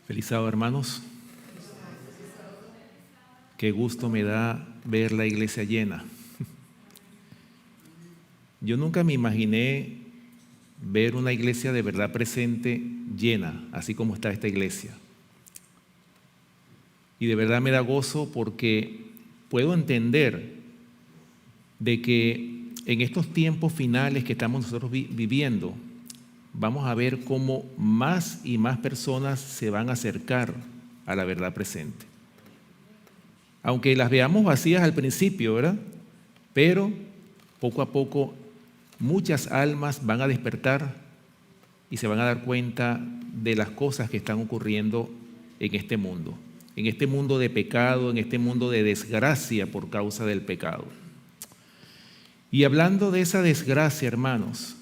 Feliz sábado, hermanos. Qué gusto me da ver la iglesia llena. Yo nunca me imaginé ver una iglesia de verdad presente llena, así como está esta iglesia. Y de verdad me da gozo porque puedo entender de que en estos tiempos finales que estamos nosotros viviendo, vamos a ver cómo más y más personas se van a acercar a la verdad presente. Aunque las veamos vacías al principio, ¿verdad? Pero poco a poco muchas almas van a despertar y se van a dar cuenta de las cosas que están ocurriendo en este mundo de pecado, en este mundo de desgracia por causa del pecado. Y hablando de esa desgracia, hermanos,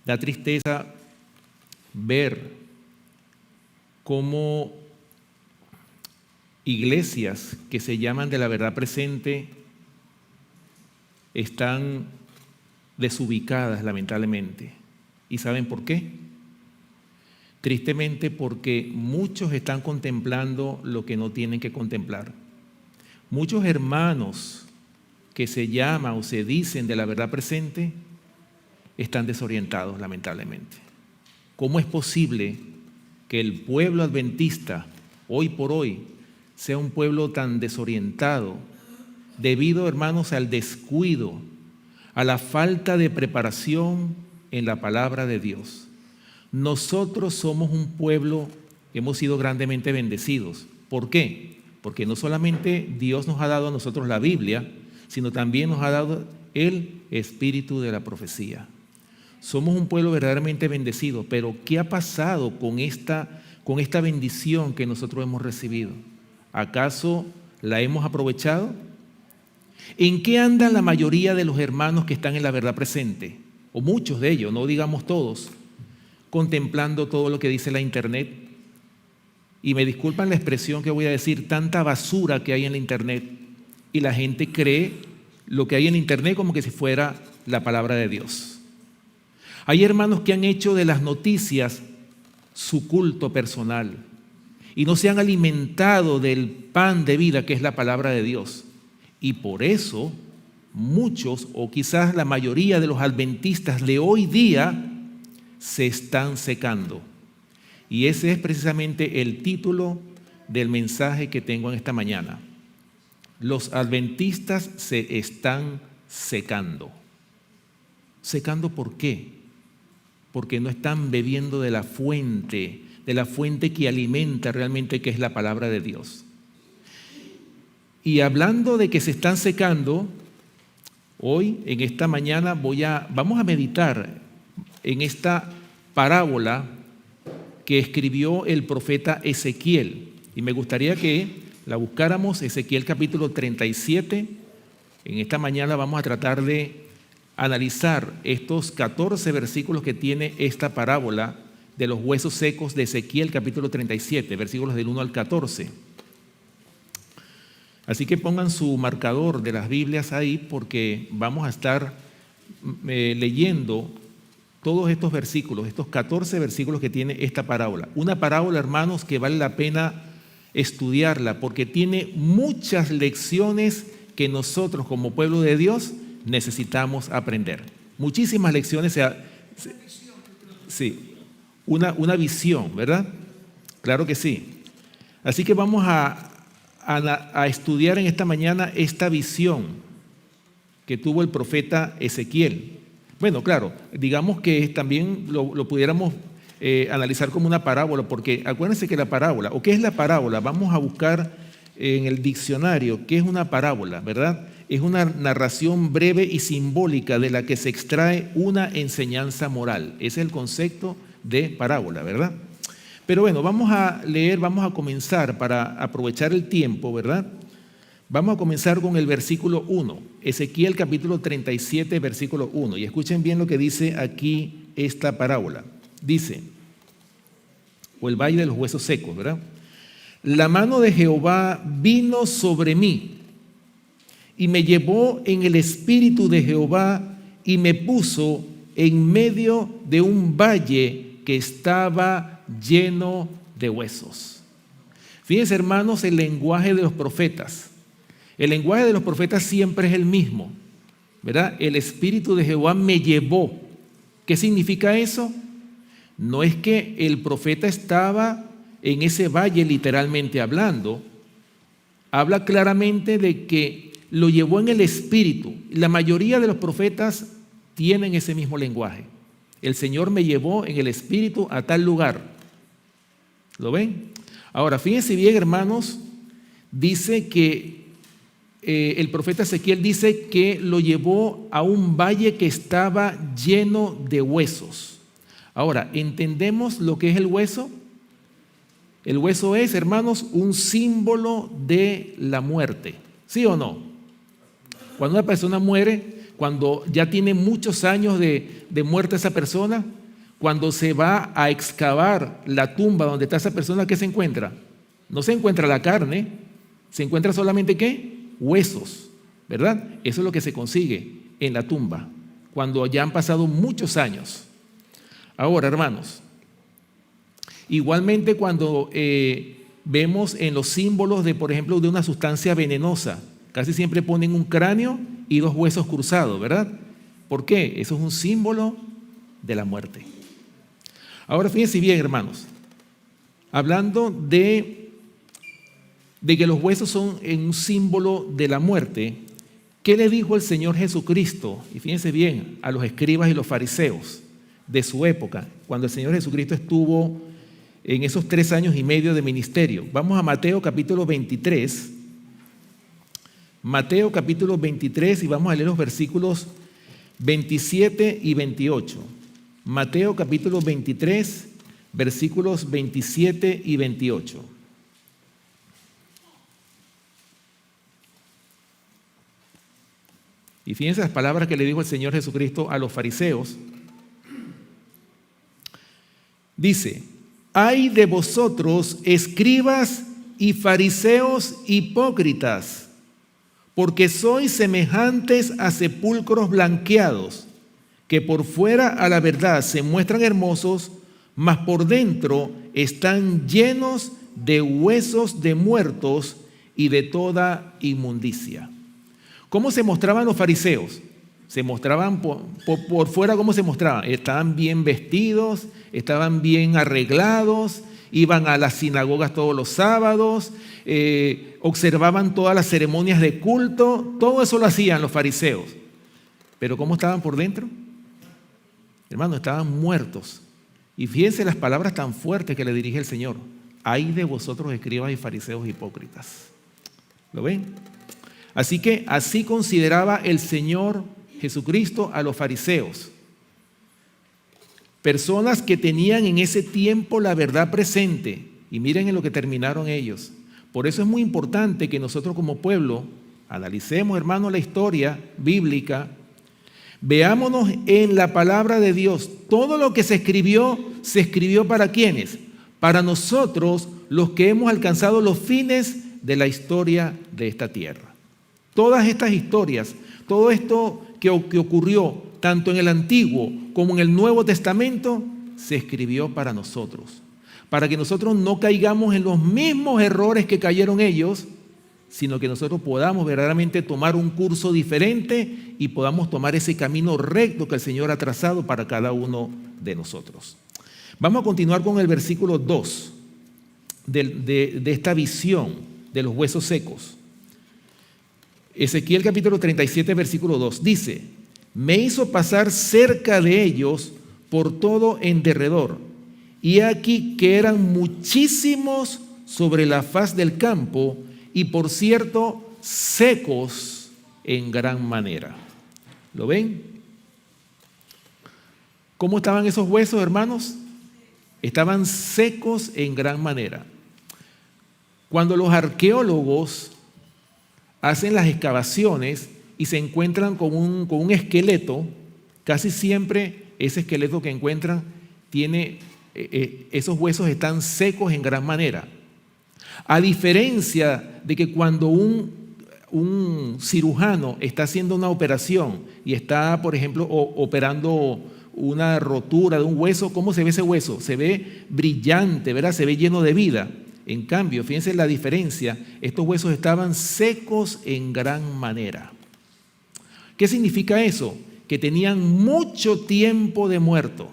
da tristeza ver cómo iglesias que se llaman de la verdad presente están desubicadas, lamentablemente. ¿Y saben por qué? Tristemente porque muchos están contemplando lo que no tienen que contemplar. Muchos hermanos que se llaman o se dicen de la verdad presente están desorientados, lamentablemente. ¿Cómo es posible que el pueblo adventista, hoy por hoy, sea un pueblo tan desorientado, debido, hermanos, al descuido, a la falta de preparación en la palabra de Dios? Nosotros somos un pueblo que hemos sido grandemente bendecidos. ¿Por qué? Porque no solamente Dios nos ha dado a nosotros la Biblia, sino también nos ha dado el espíritu de la profecía. Somos un pueblo verdaderamente bendecido, pero ¿qué ha pasado con esta bendición que nosotros hemos recibido? ¿Acaso la hemos aprovechado? ¿En qué andan la mayoría de los hermanos que están en la verdad presente? O muchos de ellos, no digamos todos, contemplando todo lo que dice la internet. Y me disculpan la expresión que voy a decir, tanta basura que hay en la internet. Y la gente cree lo que hay en internet como que si fuera la palabra de Dios. Hay hermanos que han hecho de las noticias su culto personal y no se han alimentado del pan de vida que es la palabra de Dios. Y por eso muchos, o quizás la mayoría de los adventistas de hoy día, se están secando. Y ese es precisamente el título del mensaje que tengo en esta mañana. Los adventistas se están secando. ¿Secando por qué? Porque no están bebiendo de la fuente que alimenta realmente, que es la palabra de Dios. Y hablando de que se están secando, hoy, en esta mañana, vamos a meditar en esta parábola que escribió el profeta Ezequiel. Y me gustaría que la buscáramos, Ezequiel capítulo 37. En esta mañana vamos a tratar de analizar estos 14 versículos que tiene esta parábola de los huesos secos de Ezequiel capítulo 37, versículos del 1 al 14. Así que pongan su marcador de las Biblias ahí, porque vamos a estar leyendo todos estos versículos, estos 14 versículos que tiene esta parábola. Una parábola, hermanos, que vale la pena estudiarla porque tiene muchas lecciones que nosotros como pueblo de Dios necesitamos aprender. Muchísimas lecciones. Sí, una visión, ¿verdad? Claro que sí. Así que vamos a estudiar en esta mañana esta visión que tuvo el profeta Ezequiel. Bueno, claro, digamos que también lo pudiéramos analizar como una parábola, porque acuérdense que la parábola, ¿o qué es la parábola? Vamos a buscar en el diccionario qué es una parábola, ¿verdad? Es una narración breve y simbólica de la que se extrae una enseñanza moral. Ese es el concepto de parábola, ¿verdad? Pero bueno, vamos a leer, vamos a comenzar para aprovechar el tiempo, ¿verdad? Vamos a comenzar con el versículo 1, Ezequiel capítulo 37, versículo 1. Y escuchen bien lo que dice aquí esta parábola. Dice, o el valle de los huesos secos, ¿verdad? La mano de Jehová vino sobre mí y me llevó en el espíritu de Jehová y me puso en medio de un valle que estaba lleno de huesos. Fíjense, hermanos, el lenguaje de los profetas. El lenguaje de los profetas siempre es el mismo, ¿verdad? El Espíritu de Jehová me llevó. ¿Qué significa eso? No es que el profeta estaba en ese valle literalmente hablando. Habla claramente de que lo llevó en el Espíritu. La mayoría de los profetas tienen ese mismo lenguaje. El Señor me llevó en el Espíritu a tal lugar. ¿Lo ven? Ahora, fíjense bien, hermanos, dice que el profeta Ezequiel dice que lo llevó a un valle que estaba lleno de huesos. Ahora, ¿entendemos lo que es el hueso? El hueso es, hermanos, un símbolo de la muerte. ¿Sí o no? Cuando una persona muere, cuando ya tiene muchos años de muerte esa persona, cuando se va a excavar la tumba donde está esa persona, ¿qué se encuentra? No se encuentra la carne, se encuentra solamente ¿qué? Huesos, ¿verdad? Eso es lo que se consigue en la tumba, cuando ya han pasado muchos años. Ahora, hermanos, igualmente cuando vemos en los símbolos de, por ejemplo, de una sustancia venenosa, casi siempre ponen un cráneo y dos huesos cruzados, ¿verdad? ¿Por qué? Eso es un símbolo de la muerte. Ahora fíjense bien, hermanos, hablando de que los huesos son un símbolo de la muerte, ¿qué le dijo el Señor Jesucristo? Y fíjense bien, a los escribas y los fariseos de su época, cuando el Señor Jesucristo estuvo en esos 3 años y medio de ministerio. Vamos a Mateo capítulo 23. Mateo capítulo 23 y vamos a leer los versículos 27 y 28. Mateo capítulo 23, versículos 27 y 28. Y fíjense las palabras que le dijo el Señor Jesucristo a los fariseos. Dice: ay de vosotros, escribas y fariseos hipócritas, porque sois semejantes a sepulcros blanqueados, que por fuera a la verdad se muestran hermosos, mas por dentro están llenos de huesos de muertos y de toda inmundicia. ¿Cómo se mostraban los fariseos? Se mostraban por fuera, ¿cómo se mostraban? Estaban bien vestidos, estaban bien arreglados, iban a las sinagogas todos los sábados, observaban todas las ceremonias de culto, todo eso lo hacían los fariseos. Pero ¿cómo estaban por dentro? Hermanos, estaban muertos. Y fíjense las palabras tan fuertes que le dirige el Señor: ay de vosotros, escribas y fariseos hipócritas. ¿Lo ven? Así que así consideraba el Señor Jesucristo a los fariseos. Personas que tenían en ese tiempo la verdad presente. Y miren en lo que terminaron ellos. Por eso es muy importante que nosotros como pueblo analicemos, hermanos, la historia bíblica. Veámonos en la palabra de Dios. Todo lo que se escribió ¿para quiénes? Para nosotros, los que hemos alcanzado los fines de la historia de esta tierra. Todas estas historias, todo esto que ocurrió tanto en el Antiguo como en el Nuevo Testamento, se escribió para nosotros, para que nosotros no caigamos en los mismos errores que cayeron ellos, sino que nosotros podamos verdaderamente tomar un curso diferente y podamos tomar ese camino recto que el Señor ha trazado para cada uno de nosotros. Vamos a continuar con el versículo 2 de esta visión de los huesos secos. Ezequiel capítulo 37, versículo 2, dice: me hizo pasar cerca de ellos por todo en derredor, y aquí que eran muchísimos sobre la faz del campo, y por cierto, secos en gran manera. ¿Lo ven? ¿Cómo estaban esos huesos, hermanos? Estaban secos en gran manera. Cuando los arqueólogos hacen las excavaciones y se encuentran con un esqueleto, casi siempre ese esqueleto que encuentran tiene, esos huesos están secos en gran manera. A diferencia de que cuando un cirujano está haciendo una operación y está, por ejemplo, operando una rotura de un hueso, ¿cómo se ve ese hueso? Se ve brillante, ¿verdad? Se ve lleno de vida. En cambio, fíjense la diferencia, estos huesos estaban secos en gran manera. ¿Qué significa eso? Que tenían mucho tiempo de muerto.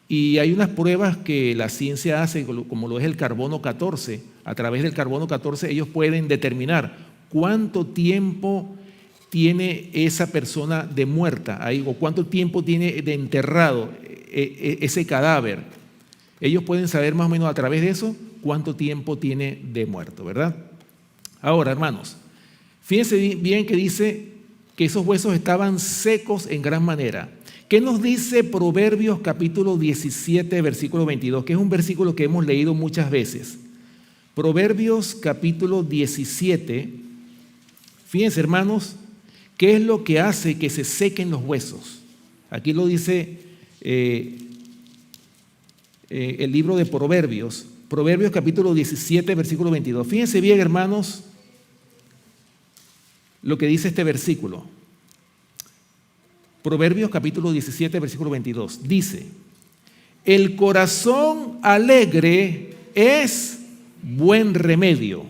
Y hay unas pruebas que la ciencia hace, como lo es el carbono 14. A través del carbono 14 ellos pueden determinar cuánto tiempo tiene esa persona de muerta ahí, o cuánto tiempo tiene de enterrado ese cadáver. Ellos pueden saber más o menos a través de eso cuánto tiempo tiene de muerto, ¿verdad? Ahora, hermanos, fíjense bien que dice que esos huesos estaban secos en gran manera. ¿Qué nos dice Proverbios capítulo 17, versículo 22? Que es un versículo que hemos leído muchas veces. Proverbios capítulo 17, fíjense, hermanos, ¿qué es lo que hace que se sequen los huesos? Aquí lo dice el libro de Proverbios, Proverbios capítulo 17, versículo 22. Fíjense bien, hermanos, lo que dice este versículo. Proverbios capítulo 17, versículo 22. Dice, el corazón alegre es buen remedio,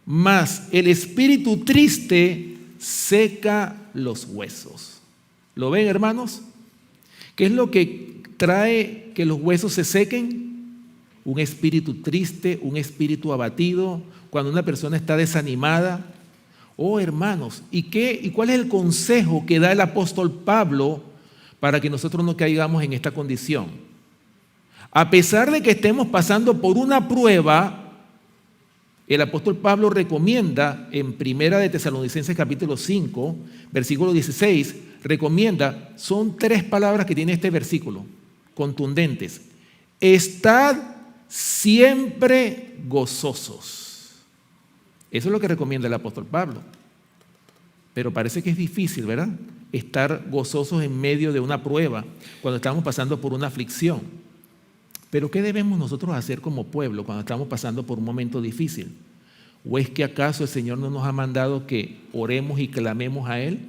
mas el espíritu triste seca los huesos. ¿Lo ven, hermanos? ¿Qué es lo que trae que los huesos se sequen? Un espíritu triste, un espíritu abatido, cuando una persona está desanimada. Oh, hermanos, ¿y cuál es el consejo que da el apóstol Pablo para que nosotros no caigamos en esta condición? A pesar de que estemos pasando por una prueba, el apóstol Pablo recomienda en Primera de Tesalonicenses capítulo 5, versículo 16, recomienda, son 3 palabras que tiene este versículo, contundentes. Estad siempre gozosos. Eso es lo que recomienda el apóstol Pablo. Pero parece que es difícil, ¿verdad? Estar gozosos en medio de una prueba, cuando estamos pasando por una aflicción. Pero ¿qué debemos nosotros hacer como pueblo cuando estamos pasando por un momento difícil? ¿O es que acaso el Señor no nos ha mandado que oremos y clamemos a Él?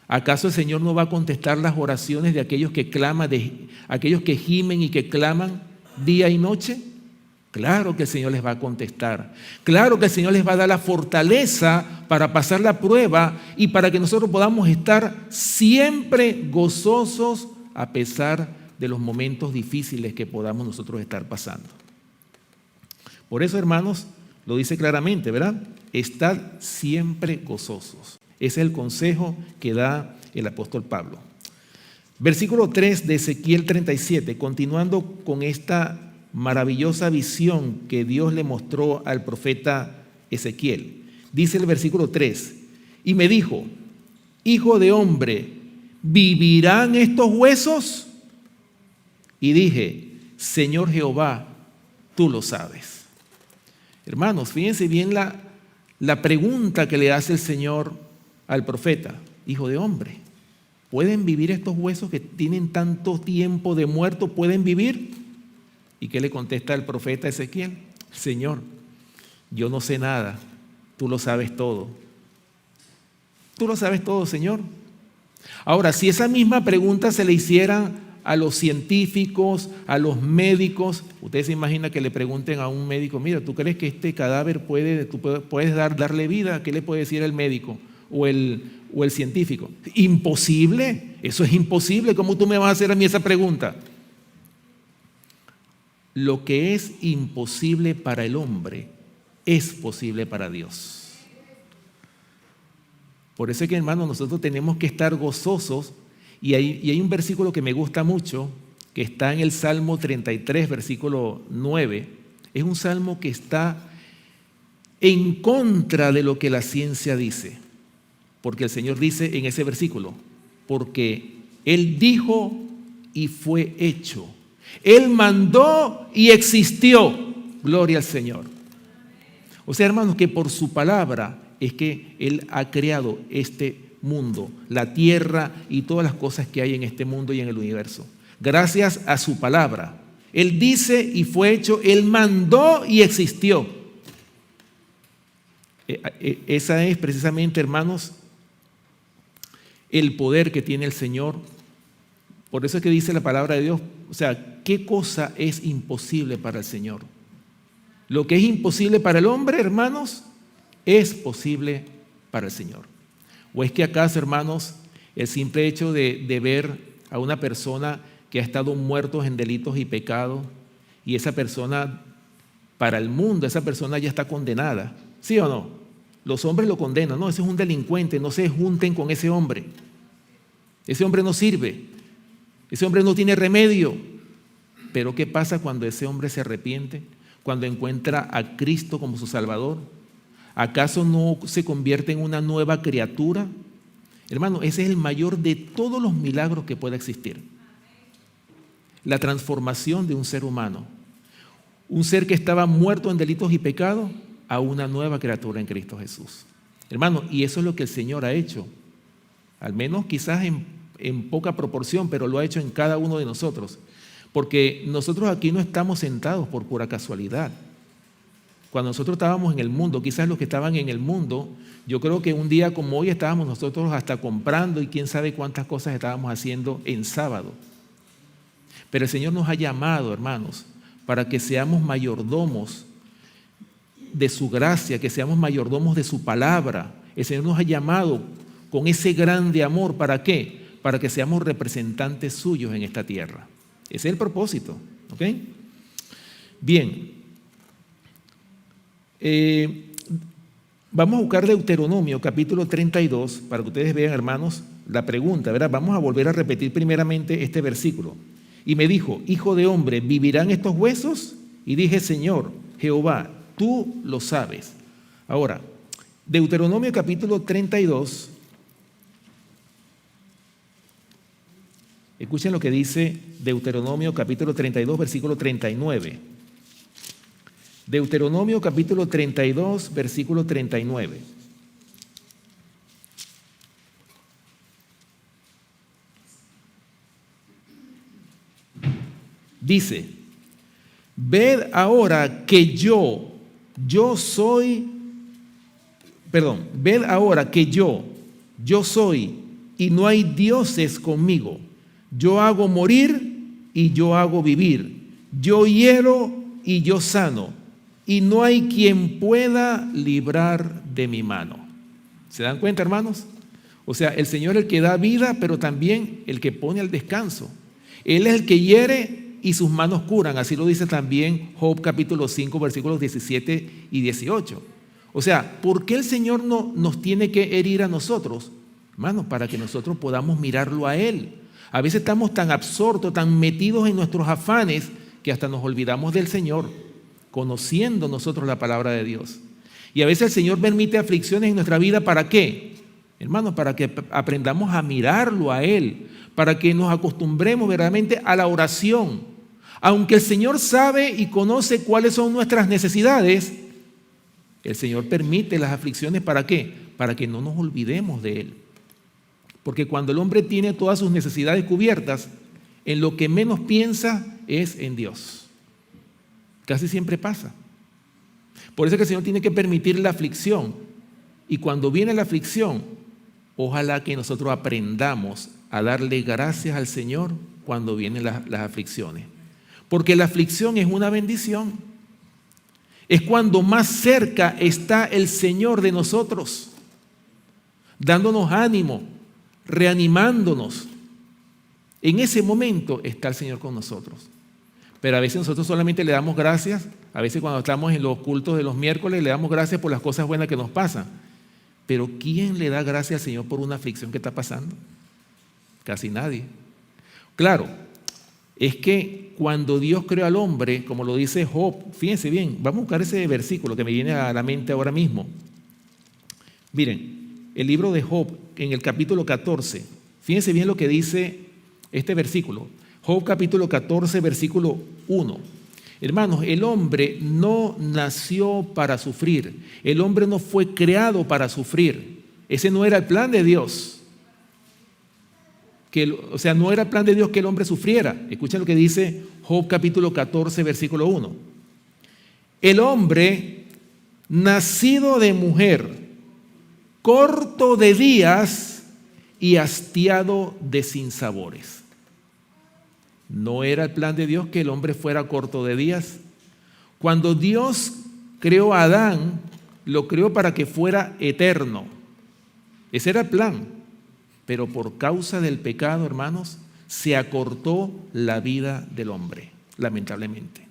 ¿Acaso el Señor no va a contestar las oraciones de aquellos que claman, de aquellos que gimen y que claman día y noche? Claro que el Señor les va a contestar. Claro que el Señor les va a dar la fortaleza para pasar la prueba y para que nosotros podamos estar siempre gozosos a pesar de los momentos difíciles que podamos nosotros estar pasando. Por eso, hermanos, lo dice claramente, ¿verdad? Estad siempre gozosos. Ese es el consejo que da el apóstol Pablo. Versículo 3 de Ezequiel 37, continuando con esta maravillosa visión que Dios le mostró al profeta Ezequiel. Dice el versículo 3, y me dijo, hijo de hombre, ¿vivirán estos huesos? Y dije, Señor Jehová, tú lo sabes. Hermanos, fíjense bien la pregunta que le hace el Señor al profeta, hijo de hombre, ¿pueden vivir estos huesos que tienen tanto tiempo de muerto? ¿Pueden vivir? ¿Y qué le contesta el profeta Ezequiel? Señor, yo no sé nada, tú lo sabes todo. Tú lo sabes todo, Señor. Ahora, si esa misma pregunta se le hiciera a los científicos, a los médicos, usted se imagina que le pregunten a un médico, mira, ¿tú crees que este cadáver puedes darle vida? ¿Qué le puede decir el médico o el científico? Imposible, eso es imposible. ¿Cómo tú me vas a hacer a mí esa pregunta? Lo que es imposible para el hombre es posible para Dios. Por eso es que, hermanos, nosotros tenemos que estar gozosos. Y hay un versículo que me gusta mucho, que está en el Salmo 33, versículo 9. Es un salmo que está en contra de lo que la ciencia dice. Porque el Señor dice en ese versículo, porque Él dijo y fue hecho. Él mandó y existió. Gloria al Señor. O sea, hermanos, que por su palabra es que Él ha creado este mundo, la tierra y todas las cosas que hay en este mundo y en el universo. Gracias a su palabra. Él dice y fue hecho, Él mandó y existió. Esa es precisamente, hermanos, el poder que tiene el Señor Por eso es que dice la palabra de Dios, o sea, ¿qué cosa es imposible para el Señor? Lo que es imposible para el hombre, hermanos, es posible para el Señor. ¿O es que acaso, hermanos, el simple hecho de ver a una persona que ha estado muerto en delitos y pecados, y esa persona, para el mundo, esa persona ya está condenada? ¿Sí o no? Los hombres lo condenan, no, ese es un delincuente, no se junten con ese hombre. Ese hombre no sirve, ese hombre no tiene remedio. Pero ¿qué pasa cuando ese hombre se arrepiente? Cuando encuentra a Cristo como su Salvador. ¿Acaso no se convierte en una nueva criatura? Hermano, ese es el mayor de todos los milagros que pueda existir. La transformación de un ser humano. Un ser que estaba muerto en delitos y pecados a una nueva criatura en Cristo Jesús. Hermano, y eso es lo que el Señor ha hecho. Al menos quizás en poca proporción, pero lo ha hecho en cada uno de nosotros. Porque nosotros aquí no estamos sentados por pura casualidad. Cuando nosotros estábamos en el mundo, quizás los que estaban en el mundo, yo creo que un día como hoy estábamos nosotros hasta comprando y quién sabe cuántas cosas estábamos haciendo en sábado. Pero el Señor nos ha llamado, hermanos, para que seamos mayordomos de su gracia, que seamos mayordomos de su palabra. El Señor nos ha llamado con ese grande amor. ¿Para qué? Para que seamos representantes suyos en esta tierra. Ese es el propósito. ¿Ok? Bien. Vamos a buscar Deuteronomio capítulo 32 para que ustedes vean, hermanos, la pregunta, ¿verdad? Vamos a volver a repetir primeramente este versículo. Y me dijo, hijo de hombre, ¿vivirán estos huesos? Y dije, Señor, Jehová, tú lo sabes. Ahora, Deuteronomio capítulo 32. Escuchen lo que dice Deuteronomio capítulo 32, versículo 39. Deuteronomio capítulo 32, versículo 39. Dice, ved ahora que yo soy y no hay dioses conmigo. Yo hago morir y yo hago vivir. Yo hiero y yo sano. Y no hay quien pueda librar de mi mano. ¿Se dan cuenta, hermanos? O sea, el Señor es el que da vida, pero también el que pone al descanso. Él es el que hiere y sus manos curan. Así lo dice también Job capítulo 5, versículos 17 y 18. O sea, ¿por qué el Señor no nos tiene que herir a nosotros? Hermanos, para que nosotros podamos mirarlo a Él. A veces estamos tan absortos, tan metidos en nuestros afanes, que hasta nos olvidamos del Señor, conociendo nosotros la palabra de Dios. Y a veces el Señor permite aflicciones en nuestra vida, ¿para qué? Hermanos, para que aprendamos a mirarlo a Él, para que nos acostumbremos verdaderamente a la oración. Aunque el Señor sabe y conoce cuáles son nuestras necesidades, el Señor permite las aflicciones, ¿para qué? Para que no nos olvidemos de Él. Porque cuando el hombre tiene todas sus necesidades cubiertas, en lo que menos piensa es en Dios. Casi siempre pasa. Por eso es que el Señor tiene que permitir la aflicción. Y cuando viene la aflicción, ojalá que nosotros aprendamos a darle gracias al Señor cuando vienen las aflicciones. Porque la aflicción es una bendición. Es cuando más cerca está el Señor de nosotros, dándonos ánimo, reanimándonos. En ese momento está el Señor con nosotros. Pero a veces nosotros solamente le damos gracias. A veces cuando estamos en los cultos de los miércoles le damos gracias por las cosas buenas que nos pasan. Pero ¿quién le da gracias al Señor por una aflicción que está pasando? Casi nadie. Claro, es que cuando Dios creó al hombre, como lo dice Job, fíjense bien, vamos a buscar ese versículo que me viene a la mente ahora mismo. Miren, el libro de Job en el capítulo 14, fíjense bien lo que dice este versículo. Job capítulo 14, versículo 1. Hermanos, el hombre no nació para sufrir. El hombre no fue creado para sufrir. Ese no era el plan de Dios. O sea, no era el plan de Dios que el hombre sufriera. Escuchen lo que dice Job capítulo 14, versículo 1. El hombre, nacido de mujer, corto de días y hastiado de sinsabores. ¿No era el plan de Dios que el hombre fuera corto de días? Cuando Dios creó a Adán, lo creó para que fuera eterno. Ese era el plan. Pero por causa del pecado, hermanos, se acortó la vida del hombre, lamentablemente.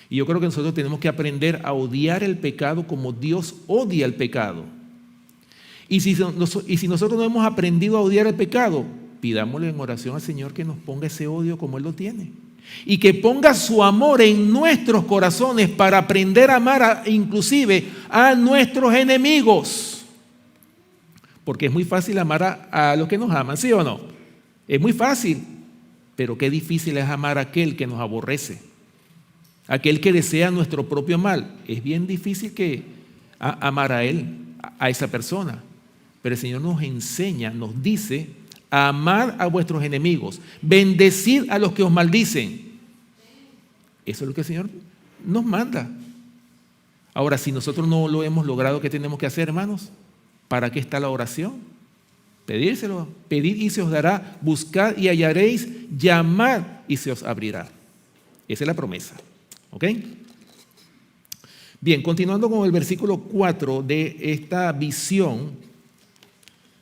Y yo creo que nosotros tenemos que aprender a odiar el pecado como Dios odia el pecado. Y si nosotros no hemos aprendido a odiar el pecado, pidámosle en oración al Señor que nos ponga ese odio como Él lo tiene. Y que ponga su amor en nuestros corazones para aprender a amar inclusive a nuestros enemigos. Porque es muy fácil amar a los que nos aman, ¿sí o no? Es muy fácil, pero qué difícil es amar a aquel que nos aborrece, aquel que desea nuestro propio mal. Es bien difícil amar a él, a esa persona. Pero el Señor nos enseña, nos dice: amad a vuestros enemigos, bendecid a los que os maldicen. Eso es lo que el Señor nos manda. Ahora, si nosotros no lo hemos logrado, ¿qué tenemos que hacer, hermanos? ¿Para qué está la oración? Pedírselo. Pedid y se os dará, buscad y hallaréis, llamad y se os abrirá. Esa es la promesa. ¿Ok? Bien, continuando con el versículo 4 de esta visión,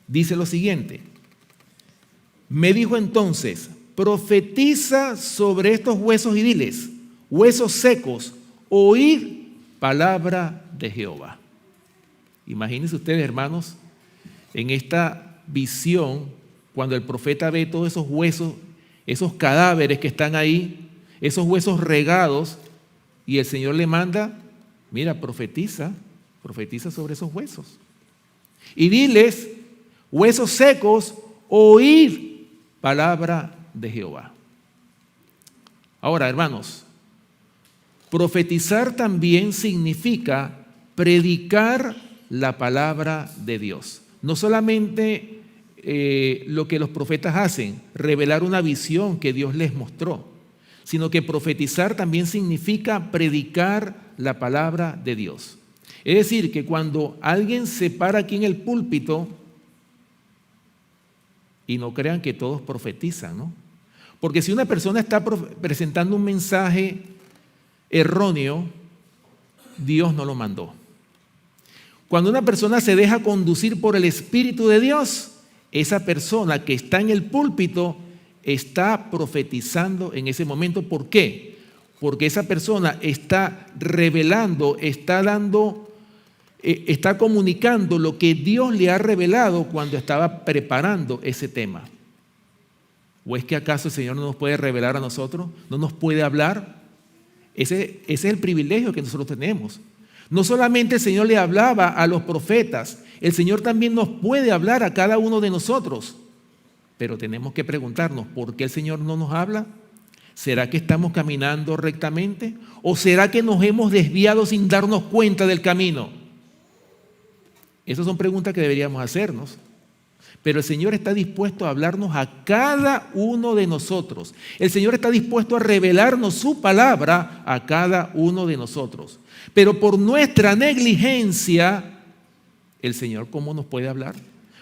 dice lo siguiente: me dijo entonces, profetiza sobre estos huesos y diles: huesos secos, oíd palabra de Jehová. Imagínense ustedes, hermanos, en esta visión, cuando el profeta ve todos esos huesos, esos cadáveres que están ahí, esos huesos regados, y el Señor le manda: mira, profetiza sobre esos huesos. Y diles: huesos secos, oíd palabra de Jehová. Ahora, hermanos, profetizar también significa predicar la palabra de Dios. No solamente lo que los profetas hacen, revelar una visión que Dios les mostró, sino que profetizar también significa predicar la palabra de Dios. Es decir, que cuando alguien se para aquí en el púlpito, y no crean que todos profetizan, ¿no? Porque si una persona está presentando un mensaje erróneo, Dios no lo mandó. Cuando una persona se deja conducir por el Espíritu de Dios, esa persona que está en el púlpito está profetizando en ese momento. ¿Por qué? Porque esa persona está revelando, está comunicando lo que Dios le ha revelado cuando estaba preparando ese tema. ¿O es que acaso el Señor no nos puede revelar a nosotros? ¿No nos puede hablar? Ese es el privilegio que nosotros tenemos. No solamente el Señor le hablaba a los profetas, el Señor también nos puede hablar a cada uno de nosotros. Pero tenemos que preguntarnos, ¿por qué el Señor no nos habla? ¿Será que estamos caminando rectamente? ¿O será que nos hemos desviado sin darnos cuenta del camino? Esas son preguntas que deberíamos hacernos. Pero el Señor está dispuesto a hablarnos a cada uno de nosotros. El Señor está dispuesto a revelarnos su palabra a cada uno de nosotros. Pero por nuestra negligencia, el Señor, ¿cómo nos puede hablar?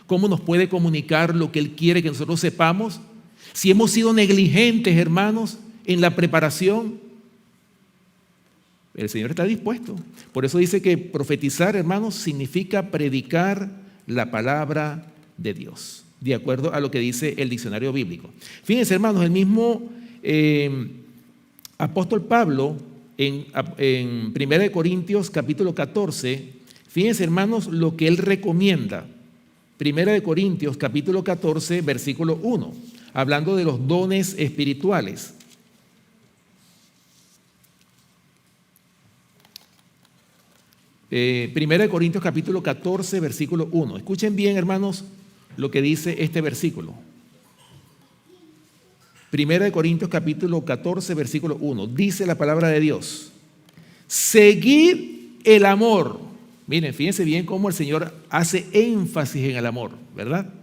¿Cómo nos puede comunicar lo que Él quiere que nosotros sepamos? Si hemos sido negligentes, hermanos, en la preparación, el Señor está dispuesto. Por eso dice que profetizar, hermanos, significa predicar la palabra de Dios, de acuerdo a lo que dice el diccionario bíblico. Fíjense, hermanos, el mismo apóstol Pablo en 1 Corintios capítulo 14, fíjense, hermanos, lo que él recomienda. 1 Corintios capítulo 14, versículo 1, hablando de los dones espirituales. Primera de Corintios capítulo 14, versículo 1. Escuchen bien, hermanos, lo que dice este versículo. Primera de Corintios capítulo 14, versículo 1. Dice la palabra de Dios: seguid el amor. Miren, fíjense bien cómo el Señor hace énfasis en el amor, ¿verdad?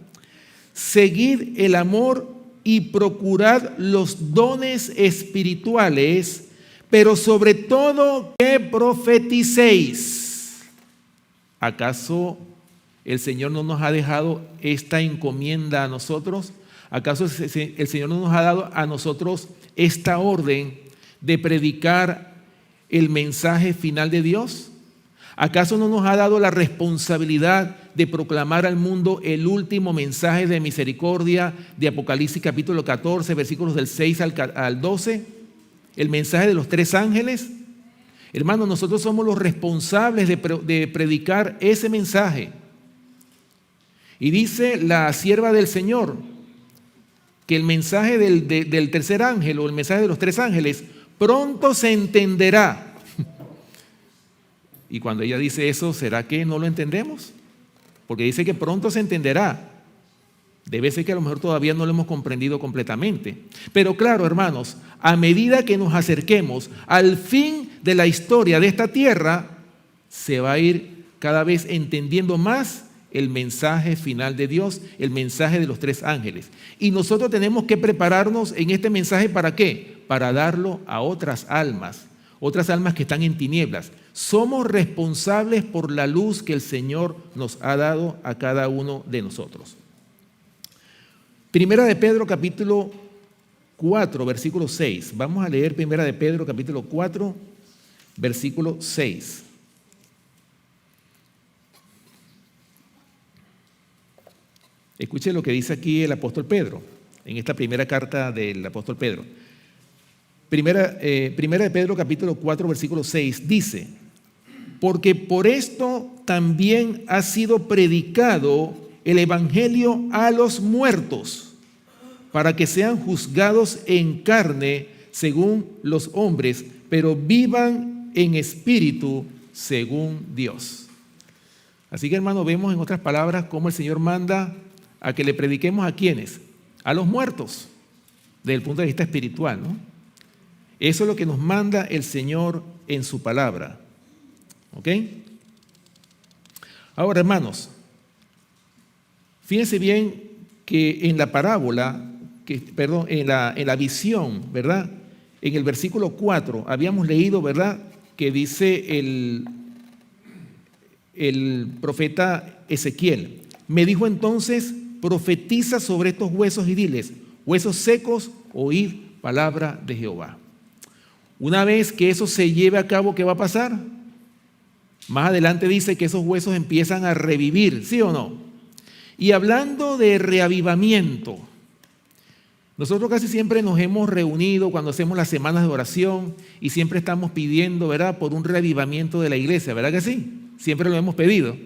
Seguid el amor y procurad los dones espirituales, pero sobre todo que profeticéis. ¿Acaso el Señor no nos ha dejado esta encomienda a nosotros ¿Acaso el Señor no nos ha dado a nosotros esta orden de predicar el mensaje final de Dios? ¿Acaso no nos ha dado la responsabilidad de proclamar al mundo el último mensaje de misericordia de Apocalipsis capítulo 14, versículos del 6 al 12? El mensaje de los 3 ángeles. Hermanos, nosotros somos los responsables de predicar ese mensaje. Y dice la sierva del Señor que el mensaje del tercer ángel o el mensaje de los 3 ángeles pronto se entenderá. Y cuando ella dice eso, ¿será que no lo entendemos? Porque dice que pronto se entenderá. Debe ser que a lo mejor todavía no lo hemos comprendido completamente. Pero claro, hermanos, a medida que nos acerquemos al fin de la historia de esta tierra, se va a ir cada vez entendiendo más el mensaje final de Dios, el mensaje de los 3 ángeles. Y nosotros tenemos que prepararnos en este mensaje, ¿para qué? Para darlo a otras almas que están en tinieblas. Somos responsables por la luz que el Señor nos ha dado a cada uno de nosotros. Primera de Pedro capítulo 4, versículo 6. Vamos a leer Primera de Pedro capítulo 4, versículo 6. Escuche lo que dice aquí el apóstol Pedro, en esta primera carta del apóstol Pedro. Primera de Pedro capítulo 4, versículo 6 dice: porque por esto también ha sido predicado el evangelio a los muertos, para que sean juzgados en carne según los hombres, pero vivan en espíritu según Dios. Así que, hermano, vemos en otras palabras cómo el Señor manda a que le prediquemos a ¿quiénes? A los muertos, desde el punto de vista espiritual, ¿no? Eso es lo que nos manda el Señor en su palabra. ¿Ok? Ahora, hermanos, fíjense bien que en la parábola, en la visión, ¿verdad? En el versículo 4 habíamos leído, ¿verdad?, que dice el profeta Ezequiel: me dijo entonces, profetiza sobre estos huesos y diles: huesos secos, oíd palabra de Jehová. Una vez que eso se lleve a cabo, ¿qué va a pasar? Más adelante dice que esos huesos empiezan a revivir, ¿sí o no? Y hablando de reavivamiento, nosotros casi siempre nos hemos reunido cuando hacemos las semanas de oración y siempre estamos pidiendo, ¿verdad?, por un reavivamiento de la iglesia, ¿verdad que sí? Siempre lo hemos pedido,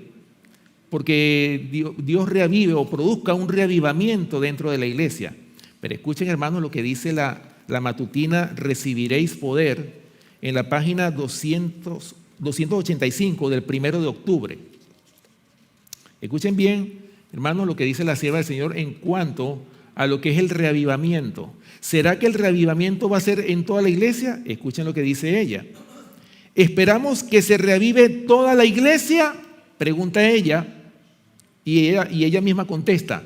porque Dios reavive o produzca un reavivamiento dentro de la iglesia. Pero escuchen, hermanos, lo que dice la matutina Recibiréis Poder en la página 285 del 1 de octubre. Escuchen bien, hermanos, lo que dice la sierva del Señor en cuanto a lo que es el reavivamiento. ¿Será que el reavivamiento va a ser en toda la iglesia? Escuchen lo que dice ella. ¿Esperamos que se reavive toda la iglesia?, pregunta ella, y ella misma contesta: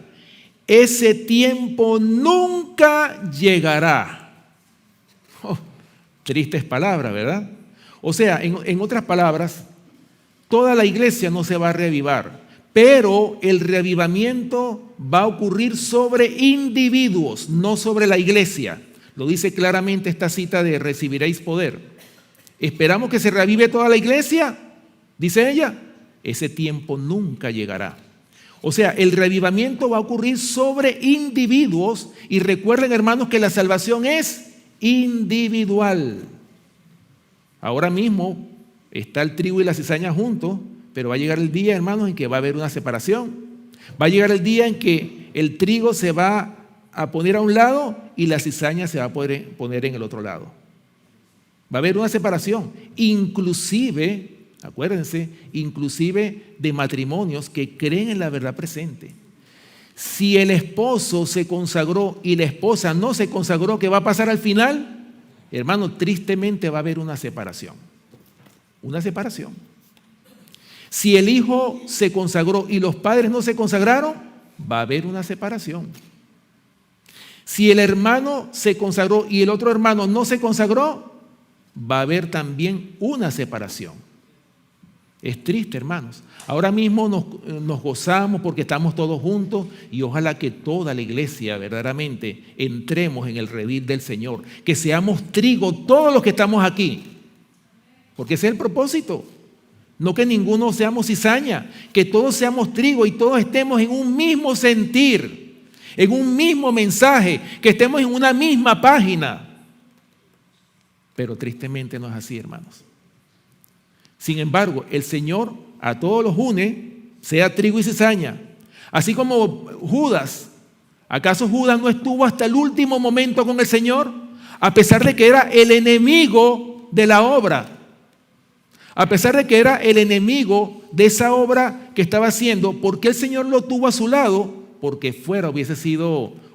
ese tiempo nunca llegará. Oh, tristes palabras, ¿verdad? O sea, en otras palabras, toda la iglesia no se va a reavivar, pero el reavivamiento va a ocurrir sobre individuos, no sobre la iglesia. Lo dice claramente esta cita de Recibiréis Poder. ¿Esperamos que se reavive toda la iglesia?, dice ella. Ese tiempo nunca llegará. O sea, el reavivamiento va a ocurrir sobre individuos, y recuerden, hermanos, que la salvación es individual. Ahora mismo está el trigo y la cizaña juntos, pero va a llegar el día, hermanos, en que va a haber una separación. Va a llegar el día en que el trigo se va a poner a un lado y la cizaña se va a poder poner en el otro lado. Va a haber una separación, inclusive, acuérdense, inclusive de matrimonios que creen en la verdad presente. Si el esposo se consagró y la esposa no se consagró, ¿qué va a pasar al final? Hermano, tristemente va a haber una separación. Una separación. Si el hijo se consagró y los padres no se consagraron, va a haber una separación. Si el hermano se consagró y el otro hermano no se consagró, va a haber también una separación. Es triste, hermanos. Ahora mismo nos gozamos porque estamos todos juntos y ojalá que toda la iglesia verdaderamente entremos en el redil del Señor. Que seamos trigo todos los que estamos aquí. Porque ese es el propósito. No que ninguno seamos cizaña, que todos seamos trigo y todos estemos en un mismo sentir, en un mismo mensaje, que estemos en una misma página. Pero tristemente no es así, hermanos. Sin embargo, el Señor a todos los une, sea trigo y cizaña. Así como Judas. ¿Acaso Judas no estuvo hasta el último momento con el Señor? A pesar de que era el enemigo de la obra. A pesar de que era el enemigo de esa obra que estaba haciendo, ¿por qué el Señor lo tuvo a su lado? Porque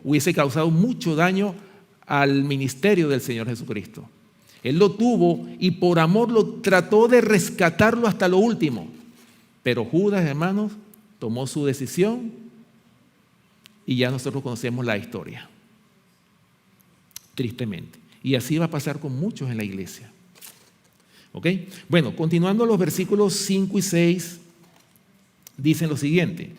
hubiese causado mucho daño al ministerio del Señor Jesucristo. Él lo tuvo y por amor lo trató de rescatarlo hasta lo último. Pero Judas, hermanos, tomó su decisión y ya nosotros conocemos la historia. Tristemente. Y así va a pasar con muchos en la iglesia. ¿Ok? Bueno, continuando los versículos 5 y 6, dicen lo siguiente.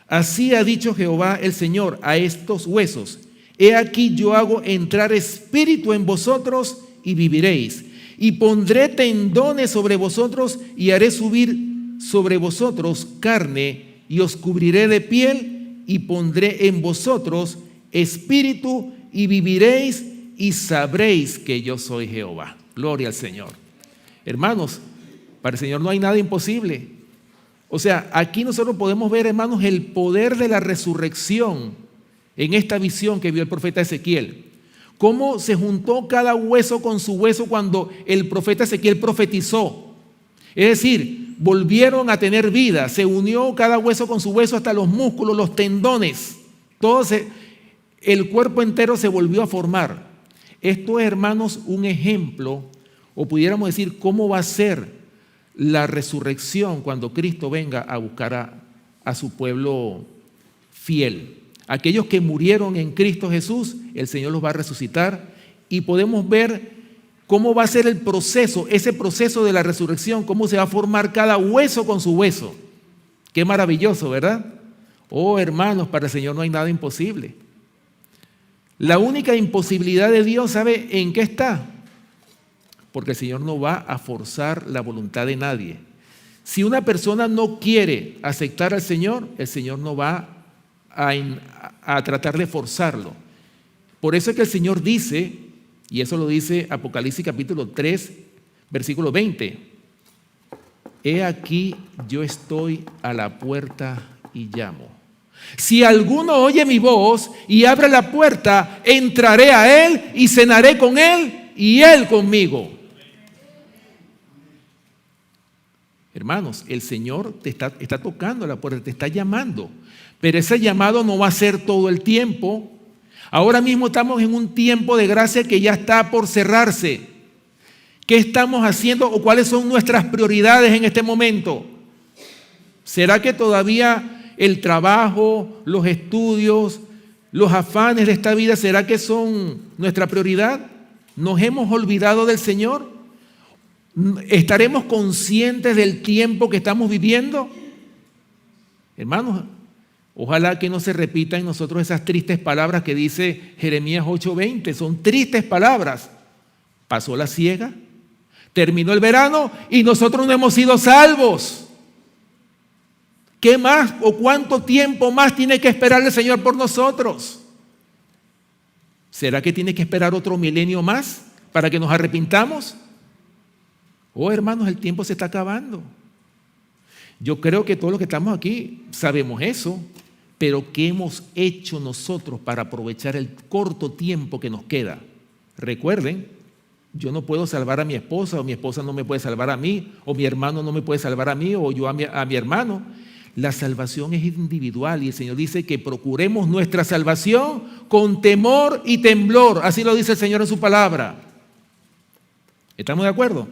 Así ha dicho Jehová el Señor a estos huesos. He aquí yo hago entrar espíritu en vosotros y viviréis, y pondré tendones sobre vosotros y haré subir sobre vosotros carne y os cubriré de piel y pondré en vosotros espíritu y viviréis y sabréis que yo soy Jehová. Gloria al Señor. Hermanos, para el Señor no hay nada imposible. O sea, aquí nosotros podemos ver, hermanos, el poder de la resurrección en esta visión que vio el profeta Ezequiel. Cómo se juntó cada hueso con su hueso cuando el profeta Ezequiel profetizó. Es decir, volvieron a tener vida, se unió cada hueso con su hueso hasta los músculos, los tendones. El cuerpo entero se volvió a formar. Esto es, hermanos, un ejemplo, o pudiéramos decir cómo va a ser la resurrección cuando Cristo venga a buscar a su pueblo fiel. Aquellos que murieron en Cristo Jesús, el Señor los va a resucitar y podemos ver cómo va a ser el proceso, ese proceso de la resurrección, cómo se va a formar cada hueso con su hueso. Qué maravilloso, ¿verdad? Oh, hermanos, para el Señor no hay nada imposible. La única imposibilidad de Dios, ¿sabe en qué está? Porque el Señor no va a forzar la voluntad de nadie. Si una persona no quiere aceptar al Señor, el Señor no va a tratar de forzarlo. Por eso es que el Señor dice, y eso lo dice Apocalipsis capítulo 3, versículo 20. He aquí yo estoy a la puerta y llamo. Si alguno oye mi voz y abre la puerta, entraré a él y cenaré con él y él conmigo. Hermanos, el Señor te está tocando la puerta, te está llamando. Pero ese llamado no va a ser todo el tiempo. Ahora mismo estamos en un tiempo de gracia que ya está por cerrarse. ¿Qué estamos haciendo o cuáles son nuestras prioridades en este momento? ¿Será que todavía el trabajo, los estudios, los afanes de esta vida, será que son nuestra prioridad? ¿Nos hemos olvidado del Señor? ¿Estaremos conscientes del tiempo que estamos viviendo? Hermanos, ojalá que no se repitan en nosotros esas tristes palabras que dice Jeremías 8:20. Son tristes palabras. Pasó la siega, terminó el verano y nosotros no hemos sido salvos. ¿Qué más o cuánto tiempo más tiene que esperar el Señor por nosotros? ¿Será que tiene que esperar otro milenio más para que nos arrepintamos? Oh, hermanos, el tiempo se está acabando. Yo creo que todos los que estamos aquí sabemos eso, pero ¿qué hemos hecho nosotros para aprovechar el corto tiempo que nos queda? Recuerden, yo no puedo salvar a mi esposa, o mi esposa no me puede salvar a mí, o mi hermano no me puede salvar a mí, o yo a mi hermano. La salvación es individual y el Señor dice que procuremos nuestra salvación con temor y temblor. Así lo dice el Señor en su palabra. ¿Estamos de acuerdo?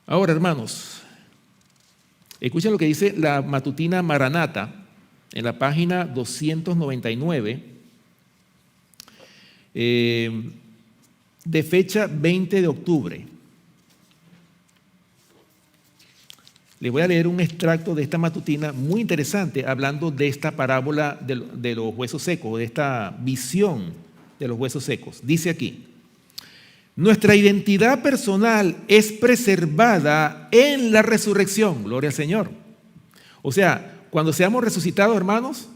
Ahora, hermanos, escuchen lo que dice la matutina Maranata en la página 299, de fecha 20 de octubre. Les voy a leer un extracto de esta matutina muy interesante, hablando de esta parábola de los huesos secos, de esta visión de los huesos secos. Dice aquí: nuestra identidad personal es preservada en la resurrección. Gloria al Señor. O sea, cuando seamos resucitados, hermanos,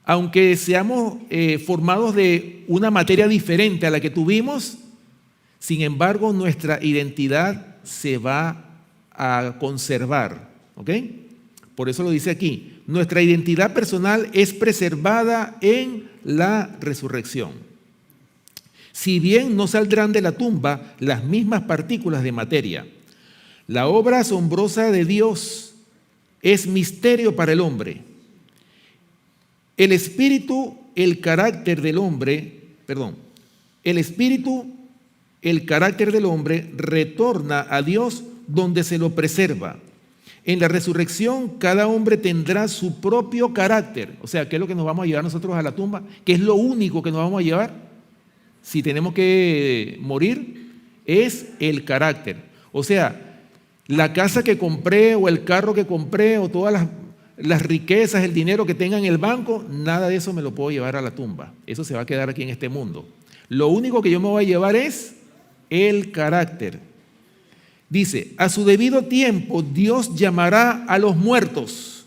aunque seamos formados de una materia diferente a la que tuvimos, sin embargo, nuestra identidad se va a conservar. ¿Ok? Por eso lo dice aquí. Nuestra identidad personal es preservada en la resurrección. Si bien no saldrán de la tumba las mismas partículas de materia, la obra asombrosa de Dios es misterio para el hombre. El espíritu, el carácter del hombre retorna a Dios donde se lo preserva. En la resurrección, cada hombre tendrá su propio carácter. O sea, ¿qué es lo que nos vamos a llevar nosotros a la tumba? ¿Qué es lo único que nos vamos a llevar? Si tenemos que morir, es el carácter. O sea, la casa que compré o el carro que compré o todas las riquezas, el dinero que tenga en el banco, nada de eso me lo puedo llevar a la tumba. Eso se va a quedar aquí en este mundo. Lo único que yo me voy a llevar es el carácter. Dice: a su debido tiempo Dios llamará a los muertos,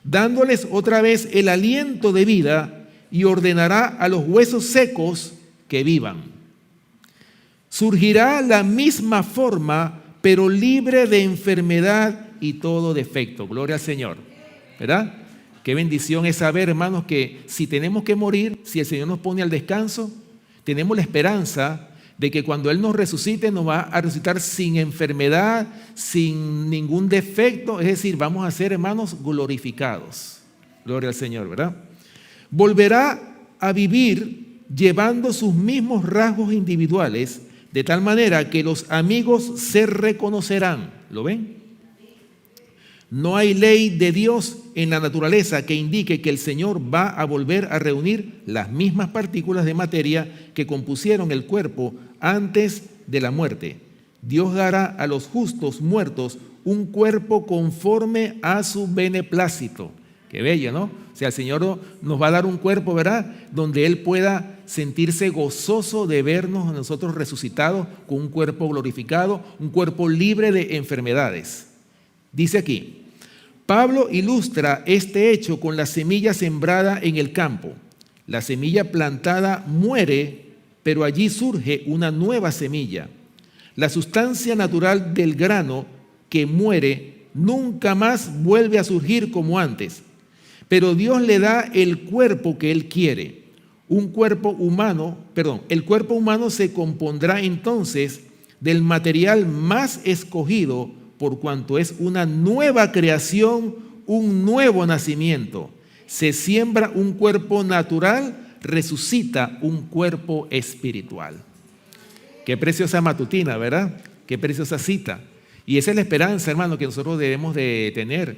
dándoles otra vez el aliento de vida, y ordenará a los huesos secos que vivan. Surgirá la misma forma, pero libre de enfermedad y todo defecto. Gloria al Señor. ¿Verdad? Qué bendición es saber, hermanos, que si tenemos que morir, si el Señor nos pone al descanso, tenemos la esperanza de que cuando Él nos resucite, nos va a resucitar sin enfermedad, sin ningún defecto. Es decir, vamos a ser, hermanos, glorificados. Gloria al Señor, ¿verdad? Volverá a vivir llevando sus mismos rasgos individuales, de tal manera que los amigos se reconocerán. ¿Lo ven? No hay ley de Dios en la naturaleza que indique que el Señor va a volver a reunir las mismas partículas de materia que compusieron el cuerpo antes de la muerte. Dios dará a los justos muertos un cuerpo conforme a su beneplácito. Qué bello, ¿no? O sea, el Señor nos va a dar un cuerpo, ¿verdad?, donde Él pueda sentirse gozoso de vernos a nosotros resucitados con un cuerpo glorificado, un cuerpo libre de enfermedades. Dice aquí: Pablo ilustra este hecho con la semilla sembrada en el campo. La semilla plantada muere, pero allí surge una nueva semilla. La sustancia natural del grano que muere nunca más vuelve a surgir como antes, pero Dios le da el cuerpo que Él quiere. El cuerpo humano se compondrá entonces del material más escogido, por cuanto es una nueva creación, un nuevo nacimiento. Se siembra un cuerpo natural, resucita un cuerpo espiritual. Qué preciosa matutina, ¿verdad? Qué preciosa cita. Y esa es la esperanza, hermano, que nosotros debemos de tener,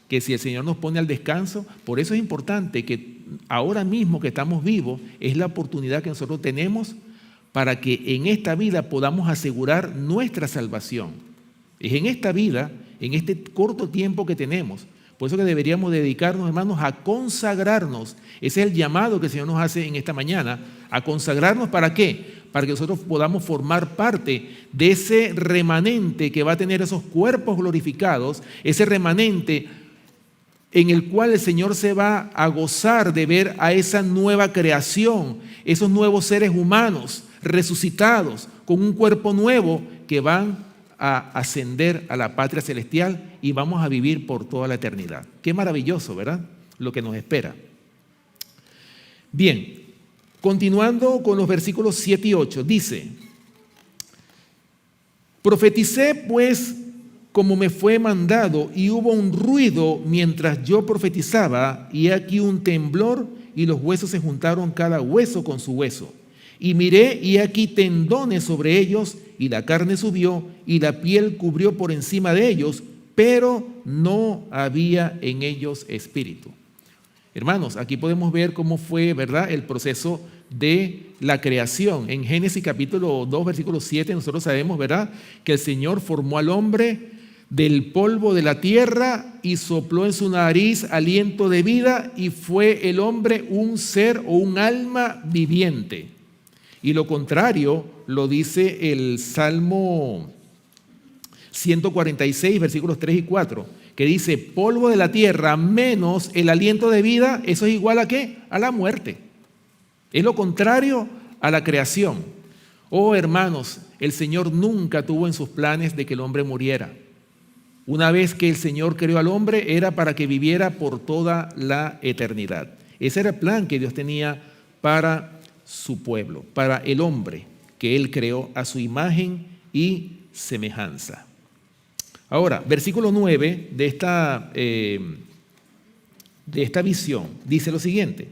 que si el Señor nos pone al descanso, por eso es importante que ahora mismo que estamos vivos, es la oportunidad que nosotros tenemos para que en esta vida podamos asegurar nuestra salvación. Es en esta vida, en este corto tiempo que tenemos. Por eso que deberíamos dedicarnos, hermanos, a consagrarnos. Ese es el llamado que el Señor nos hace en esta mañana. A consagrarnos, ¿para qué? Para que nosotros podamos formar parte de ese remanente que va a tener esos cuerpos glorificados, ese remanente en el cual el Señor se va a gozar de ver a esa nueva creación, esos nuevos seres humanos resucitados con un cuerpo nuevo que van a ascender a la patria celestial y vamos a vivir por toda la eternidad. Qué maravilloso, ¿verdad? Lo que nos espera. Bien, continuando con los versículos 7 y 8, dice: profeticé pues como me fue mandado, y hubo un ruido mientras yo profetizaba, y aquí un temblor, y los huesos se juntaron cada hueso con su hueso. Y miré, y aquí tendones sobre ellos, y la carne subió, y la piel cubrió por encima de ellos, pero no había en ellos espíritu. Hermanos, aquí podemos ver cómo fue, ¿verdad?, el proceso de la creación. En Génesis capítulo 2, versículo 7, nosotros sabemos, ¿verdad?, que el Señor formó al hombre del polvo de la tierra y sopló en su nariz aliento de vida y fue el hombre un ser o un alma viviente. Y lo contrario lo dice el Salmo 146, versículos 3 y 4, que dice, polvo de la tierra menos el aliento de vida, ¿eso es igual a qué? A la muerte. Es lo contrario a la creación. Oh hermanos, el Señor nunca tuvo en sus planes de que el hombre muriera. Una vez que el Señor creó al hombre, era para que viviera por toda la eternidad. Ese era el plan que Dios tenía para su pueblo, para el hombre que Él creó a su imagen y semejanza. Ahora, versículo 9 de esta visión dice lo siguiente.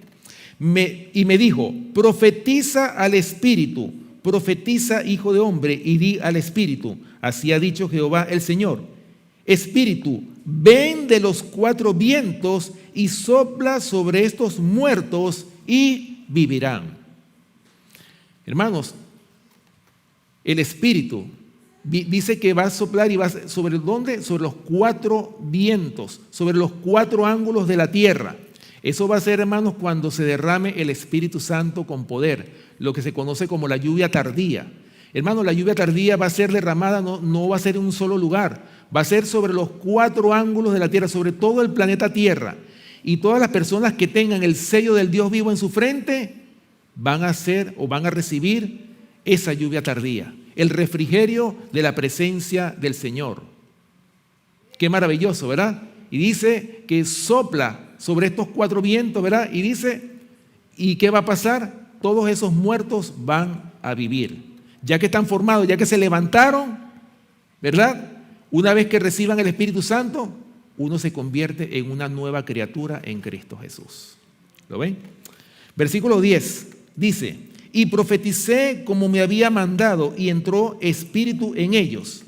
Y me dijo, profetiza al Espíritu, profetiza, hijo de hombre, y di al Espíritu, así ha dicho Jehová el Señor. Espíritu, ven de los cuatro vientos y sopla sobre estos muertos y vivirán. Hermanos, el Espíritu dice que va a soplar y va a, ¿sobre dónde? Sobre los cuatro vientos, sobre los cuatro ángulos de la tierra. Eso va a ser, hermanos, cuando se derrame el Espíritu Santo con poder, lo que se conoce como la lluvia tardía. Hermanos, la lluvia tardía va a ser derramada, no va a ser en un solo lugar, va a ser sobre los cuatro ángulos de la tierra, sobre todo el planeta Tierra. Y todas las personas que tengan el sello del Dios vivo en su frente van a hacer o van a recibir esa lluvia tardía, el refrigerio de la presencia del Señor. Qué maravilloso, ¿verdad? Y dice que sopla sobre estos cuatro vientos, ¿verdad? Y dice, ¿y qué va a pasar? Todos esos muertos van a vivir. Ya que están formados, ya que se levantaron, ¿verdad? Una vez que reciban el Espíritu Santo, uno se convierte en una nueva criatura en Cristo Jesús. ¿Lo ven? Versículo 10 dice, y profeticé como me había mandado, y entró espíritu en ellos,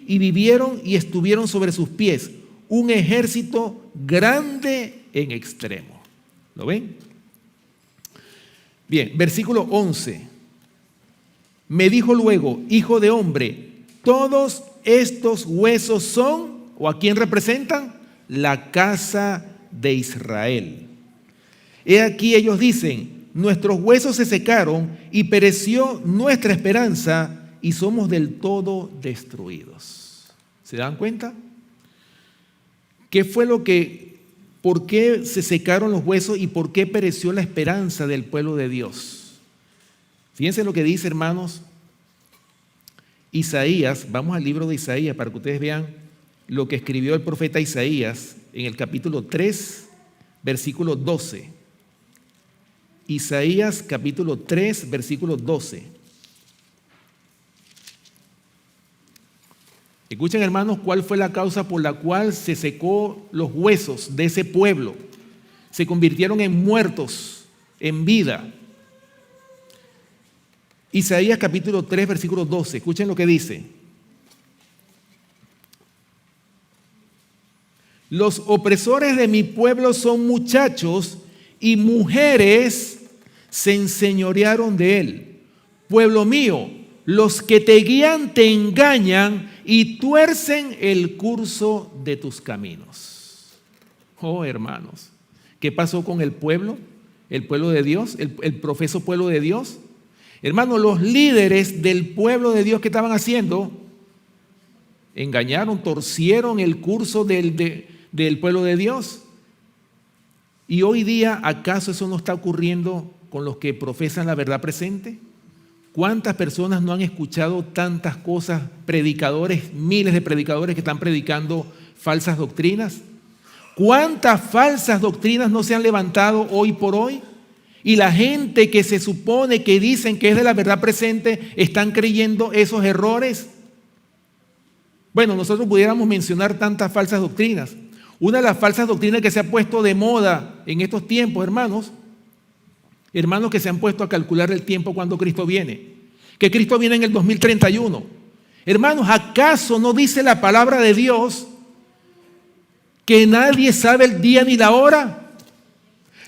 y vivieron y estuvieron sobre sus pies, un ejército grande en extremo. ¿Lo ven? Bien, versículo 11. Me dijo luego, hijo de hombre, todos estos huesos son, ¿o a quién representan? La casa de Israel. He aquí ellos dicen, nuestros huesos se secaron y pereció nuestra esperanza y somos del todo destruidos. ¿Se dan cuenta? ¿Qué fue por qué se secaron los huesos y por qué pereció la esperanza del pueblo de Dios? Fíjense lo que dice, hermanos, Isaías. Vamos al libro de Isaías para que ustedes vean lo que escribió el profeta Isaías en el capítulo 3, versículo 12. Isaías capítulo 3, versículo 12. Escuchen, hermanos, cuál fue la causa por la cual se secó los huesos de ese pueblo. Se convirtieron en muertos, en vida. Isaías capítulo 3, versículo 12. Escuchen lo que dice. Los opresores de mi pueblo son muchachos y mujeres se enseñorearon de él. Pueblo mío, los que te guían te engañan y tuercen el curso de tus caminos. Oh, hermanos, ¿qué pasó con el pueblo? El pueblo de Dios, el profeso pueblo de Dios. Hermanos, los líderes del pueblo de Dios, ¿qué estaban haciendo? Engañaron, torcieron el curso del pueblo de Dios. Y hoy día, ¿acaso eso no está ocurriendo con los que profesan la verdad presente? ¿Cuántas personas no han escuchado tantas cosas? Predicadores, miles de predicadores que están predicando falsas doctrinas. ¿Cuántas falsas doctrinas no se han levantado hoy por hoy? Y la gente que se supone que dicen que es de la verdad presente, están creyendo esos errores. Bueno, nosotros pudiéramos mencionar tantas falsas doctrinas. Una de las falsas doctrinas que se ha puesto de moda en estos tiempos, hermanos que se han puesto a calcular el tiempo cuando Cristo viene, que Cristo viene en el 2031. Hermanos, ¿acaso no dice la palabra de Dios que nadie sabe el día ni la hora?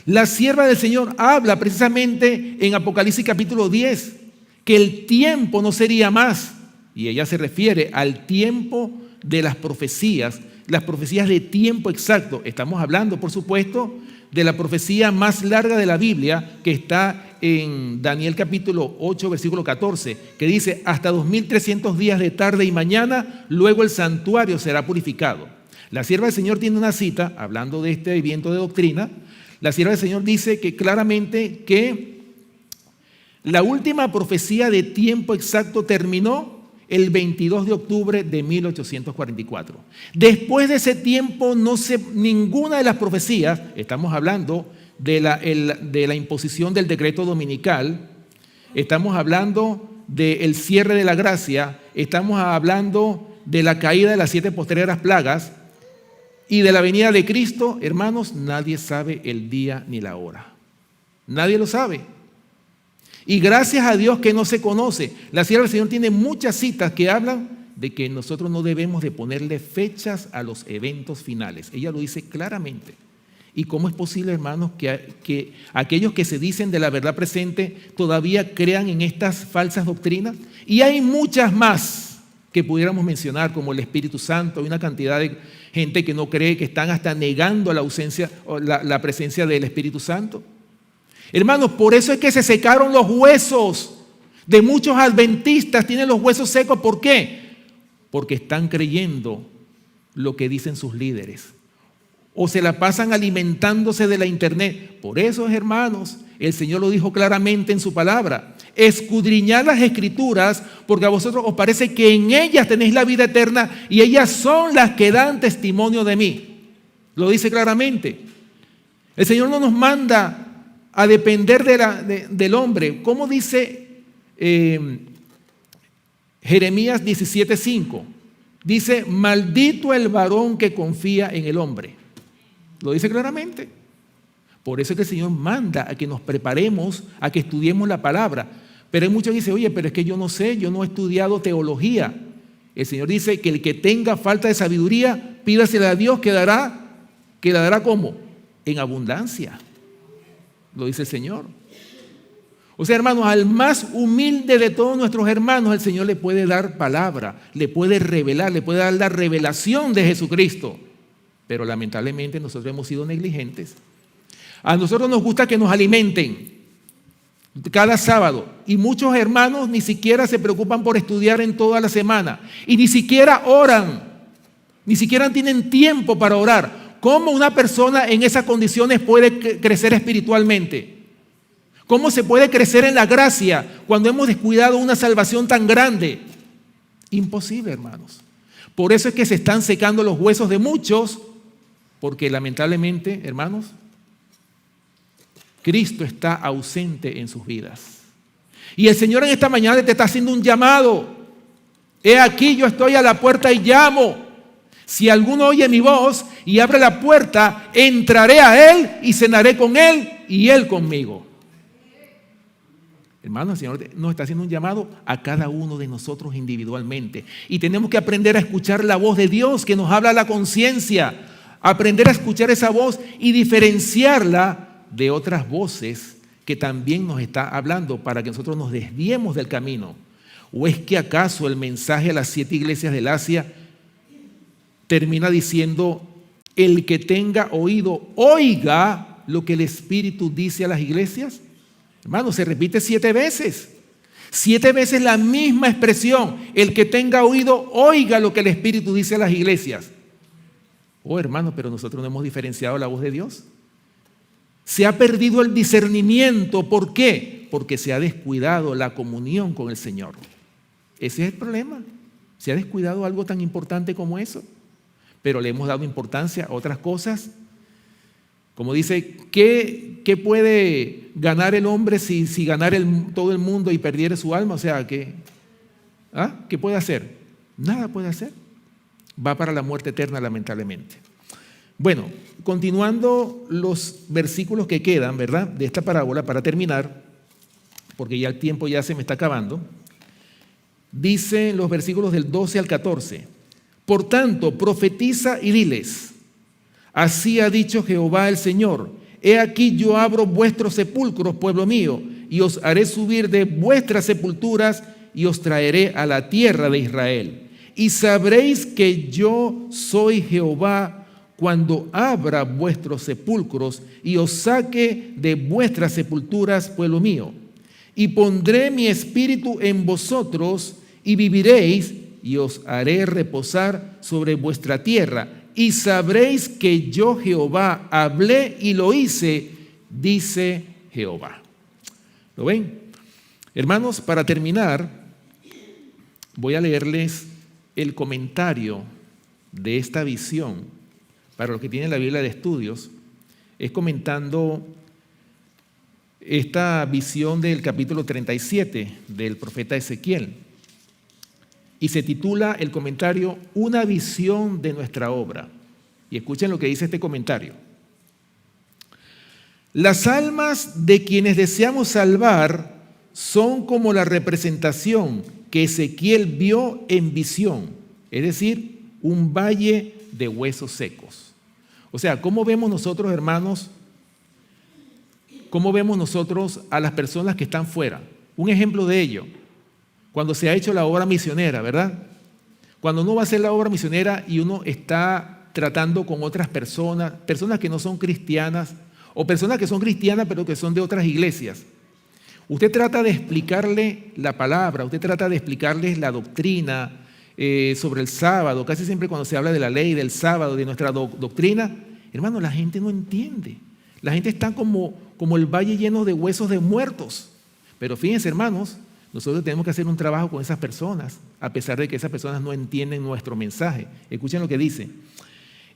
La sierva del Señor habla precisamente en Apocalipsis capítulo 10 que el tiempo no sería más, Y ella se refiere al tiempo de las profecías de tiempo exacto. Estamos hablando, por supuesto, de la profecía más larga de la Biblia, que está en Daniel capítulo 8, versículo 14, que dice: hasta 2300 días de tarde y mañana, luego el santuario será purificado. La sierva del Señor tiene una cita, hablando de este viento de doctrina. La sierva del Señor dice que claramente que la última profecía de tiempo exacto terminó el 22 de octubre de 1844. Después de ese tiempo, ninguna de las profecías, estamos hablando de la imposición del decreto dominical, estamos hablando del cierre de la gracia, estamos hablando de la caída de las 7 postreras plagas y de la venida de Cristo. Hermanos, nadie sabe el día ni la hora. Nadie lo sabe. Y gracias a Dios que no se conoce. La sierva del Señor tiene muchas citas que hablan de que nosotros no debemos de ponerle fechas a los eventos finales. Ella lo dice claramente. ¿Y cómo es posible, hermanos, que aquellos que se dicen de la verdad presente todavía crean en estas falsas doctrinas? Y hay muchas más que pudiéramos mencionar, como el Espíritu Santo. Hay una cantidad de gente que no cree, que están hasta negando la ausencia o la presencia del Espíritu Santo. Hermanos, por eso es que se secaron los huesos de muchos adventistas. Tienen los huesos secos. ¿Por qué? Porque están creyendo lo que dicen sus líderes, o se la pasan alimentándose de la internet. Por eso, hermanos, el Señor lo dijo claramente en su palabra: escudriñad las Escrituras, porque a vosotros os parece que en ellas tenéis la vida eterna, y ellas son las que dan testimonio de mí. Lo dice claramente. El Señor no nos manda a depender del hombre. ¿Cómo dice Jeremías 17:5? Dice: maldito el varón que confía en el hombre. Lo dice claramente. Por eso es que el Señor manda a que nos preparemos, a que estudiemos la palabra. Pero hay muchos que dicen: oye, pero es que yo no sé, yo no he estudiado teología. El Señor dice que el que tenga falta de sabiduría, pídasela a Dios, que la dará ¿cómo? En abundancia. Lo dice el Señor. O sea, hermanos, al más humilde de todos nuestros hermanos, el Señor le puede dar palabra, le puede revelar, le puede dar la revelación de Jesucristo. Pero lamentablemente nosotros hemos sido negligentes. A nosotros nos gusta que nos alimenten cada sábado, y muchos hermanos ni siquiera se preocupan por estudiar en toda la semana, y ni siquiera oran, ni siquiera tienen tiempo para orar. ¿Cómo una persona en esas condiciones puede crecer espiritualmente? ¿Cómo se puede crecer en la gracia cuando hemos descuidado una salvación tan grande? Imposible, hermanos. Por eso es que se están secando los huesos de muchos, porque lamentablemente, hermanos, Cristo está ausente en sus vidas. Y el Señor en esta mañana te está haciendo un llamado. He aquí, yo estoy a la puerta y llamo. Si alguno oye mi voz y abre la puerta, entraré a él y cenaré con él y él conmigo. Hermanos, el Señor nos está haciendo un llamado a cada uno de nosotros individualmente. Y tenemos que aprender a escuchar la voz de Dios que nos habla a la conciencia. Aprender a escuchar esa voz y diferenciarla de otras voces que también nos está hablando para que nosotros nos desviemos del camino. ¿O es que acaso el mensaje a las 7 iglesias del Asia termina diciendo: el que tenga oído, oiga lo que el Espíritu dice a las iglesias? Hermano, se repite 7 veces. 7 veces la misma expresión: el que tenga oído, oiga lo que el Espíritu dice a las iglesias. Oh, hermano, pero nosotros no hemos diferenciado la voz de Dios. Se ha perdido el discernimiento. ¿Por qué? Porque se ha descuidado la comunión con el Señor. Ese es el problema. Se ha descuidado algo tan importante como eso. Pero le hemos dado importancia a otras cosas. Como dice, ¿qué puede ganar el hombre si ganara todo el mundo y perdiera su alma? O sea, ¿qué puede hacer? Nada puede hacer. Va para la muerte eterna, lamentablemente. Bueno, continuando los versículos que quedan, ¿verdad?, de esta parábola, para terminar, porque ya el tiempo ya se me está acabando. Dicen los versículos del 12 al 14: por tanto, profetiza y diles: así ha dicho Jehová el Señor, he aquí yo abro vuestros sepulcros, pueblo mío, y os haré subir de vuestras sepulturas, y os traeré a la tierra de Israel. Y sabréis que yo soy Jehová cuando abra vuestros sepulcros y os saque de vuestras sepulturas, pueblo mío. Y pondré mi espíritu en vosotros y viviréis y os haré reposar sobre vuestra tierra. Y sabréis que yo Jehová hablé y lo hice, dice Jehová. ¿Lo ven? Hermanos, para terminar, voy a leerles el comentario de esta visión. Para los que tienen la Biblia de estudios, es comentando esta visión del capítulo 37 del profeta Ezequiel. Y se titula el comentario Una visión de nuestra obra. Y escuchen lo que dice este comentario. Las almas de quienes deseamos salvar son como la representación que Ezequiel vio en visión, es decir, un valle de huesos secos. O sea, ¿cómo vemos nosotros, hermanos? ¿Cómo vemos nosotros a las personas que están fuera? Un ejemplo de ello, cuando se ha hecho la obra misionera, ¿verdad? Cuando uno va a hacer la obra misionera y uno está tratando con otras personas, personas que no son cristianas, o personas que son cristianas pero que son de otras iglesias. Usted trata de explicarle la palabra, usted trata de explicarles la doctrina sobre el sábado. Casi siempre cuando se habla de la ley, del sábado, de nuestra doctrina, hermano, la gente no entiende. La gente está como el valle lleno de huesos de muertos. Pero fíjense, hermanos, nosotros tenemos que hacer un trabajo con esas personas, a pesar de que esas personas no entienden nuestro mensaje. Escuchen lo que dice.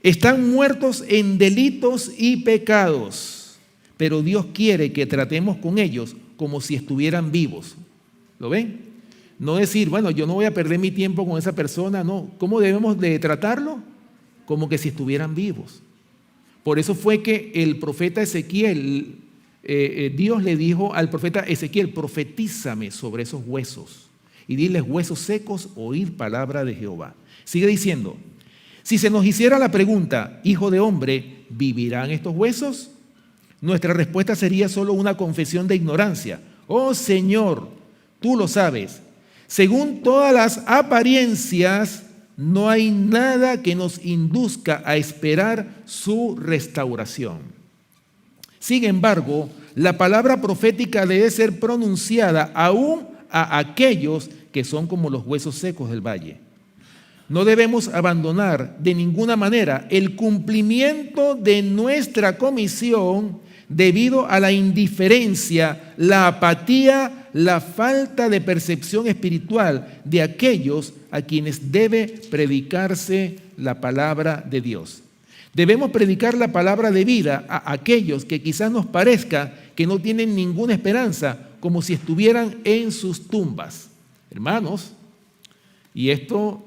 Están muertos en delitos y pecados, pero Dios quiere que tratemos con ellos como si estuvieran vivos. ¿Lo ven? No decir, bueno, yo no voy a perder mi tiempo con esa persona, no. ¿Cómo debemos de tratarlo? Como que si estuvieran vivos. Por eso fue que el profeta Ezequiel, Dios le dijo al profeta Ezequiel, profetízame sobre esos huesos y diles, huesos secos, oíd palabra de Jehová. Sigue diciendo, si se nos hiciera la pregunta, hijo de hombre, ¿vivirán estos huesos? Nuestra respuesta sería solo una confesión de ignorancia. Oh Señor, tú lo sabes. Según todas las apariencias, no hay nada que nos induzca a esperar su restauración. Sin embargo, la palabra profética debe ser pronunciada aún a aquellos que son como los huesos secos del valle. No debemos abandonar de ninguna manera el cumplimiento de nuestra comisión debido a la indiferencia, la apatía, la falta de percepción espiritual de aquellos a quienes debe predicarse la palabra de Dios. Debemos predicar la palabra de vida a aquellos que quizás nos parezca que no tienen ninguna esperanza, como si estuvieran en sus tumbas. Hermanos, y esto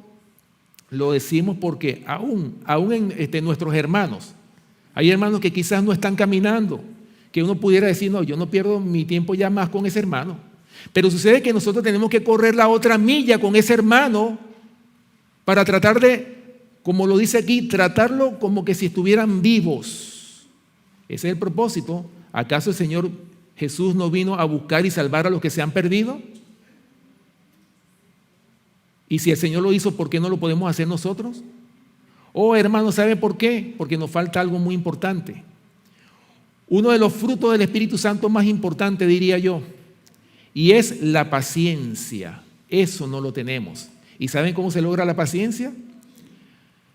lo decimos porque aún en nuestros hermanos, hay hermanos que quizás no están caminando, que uno pudiera decir, no, yo no pierdo mi tiempo ya más con ese hermano. Pero sucede que nosotros tenemos que correr la otra milla con ese hermano para tratar de, como lo dice aquí, tratarlo como que si estuvieran vivos. Ese es el propósito. ¿Acaso el Señor Jesús no vino a buscar y salvar a los que se han perdido? Y si el Señor lo hizo, ¿por qué no lo podemos hacer nosotros? Oh, hermano, ¿sabe por qué? Porque nos falta algo muy importante. Uno de los frutos del Espíritu Santo más importante, diría yo, y es la paciencia. Eso no lo tenemos. ¿Y saben cómo se logra la paciencia?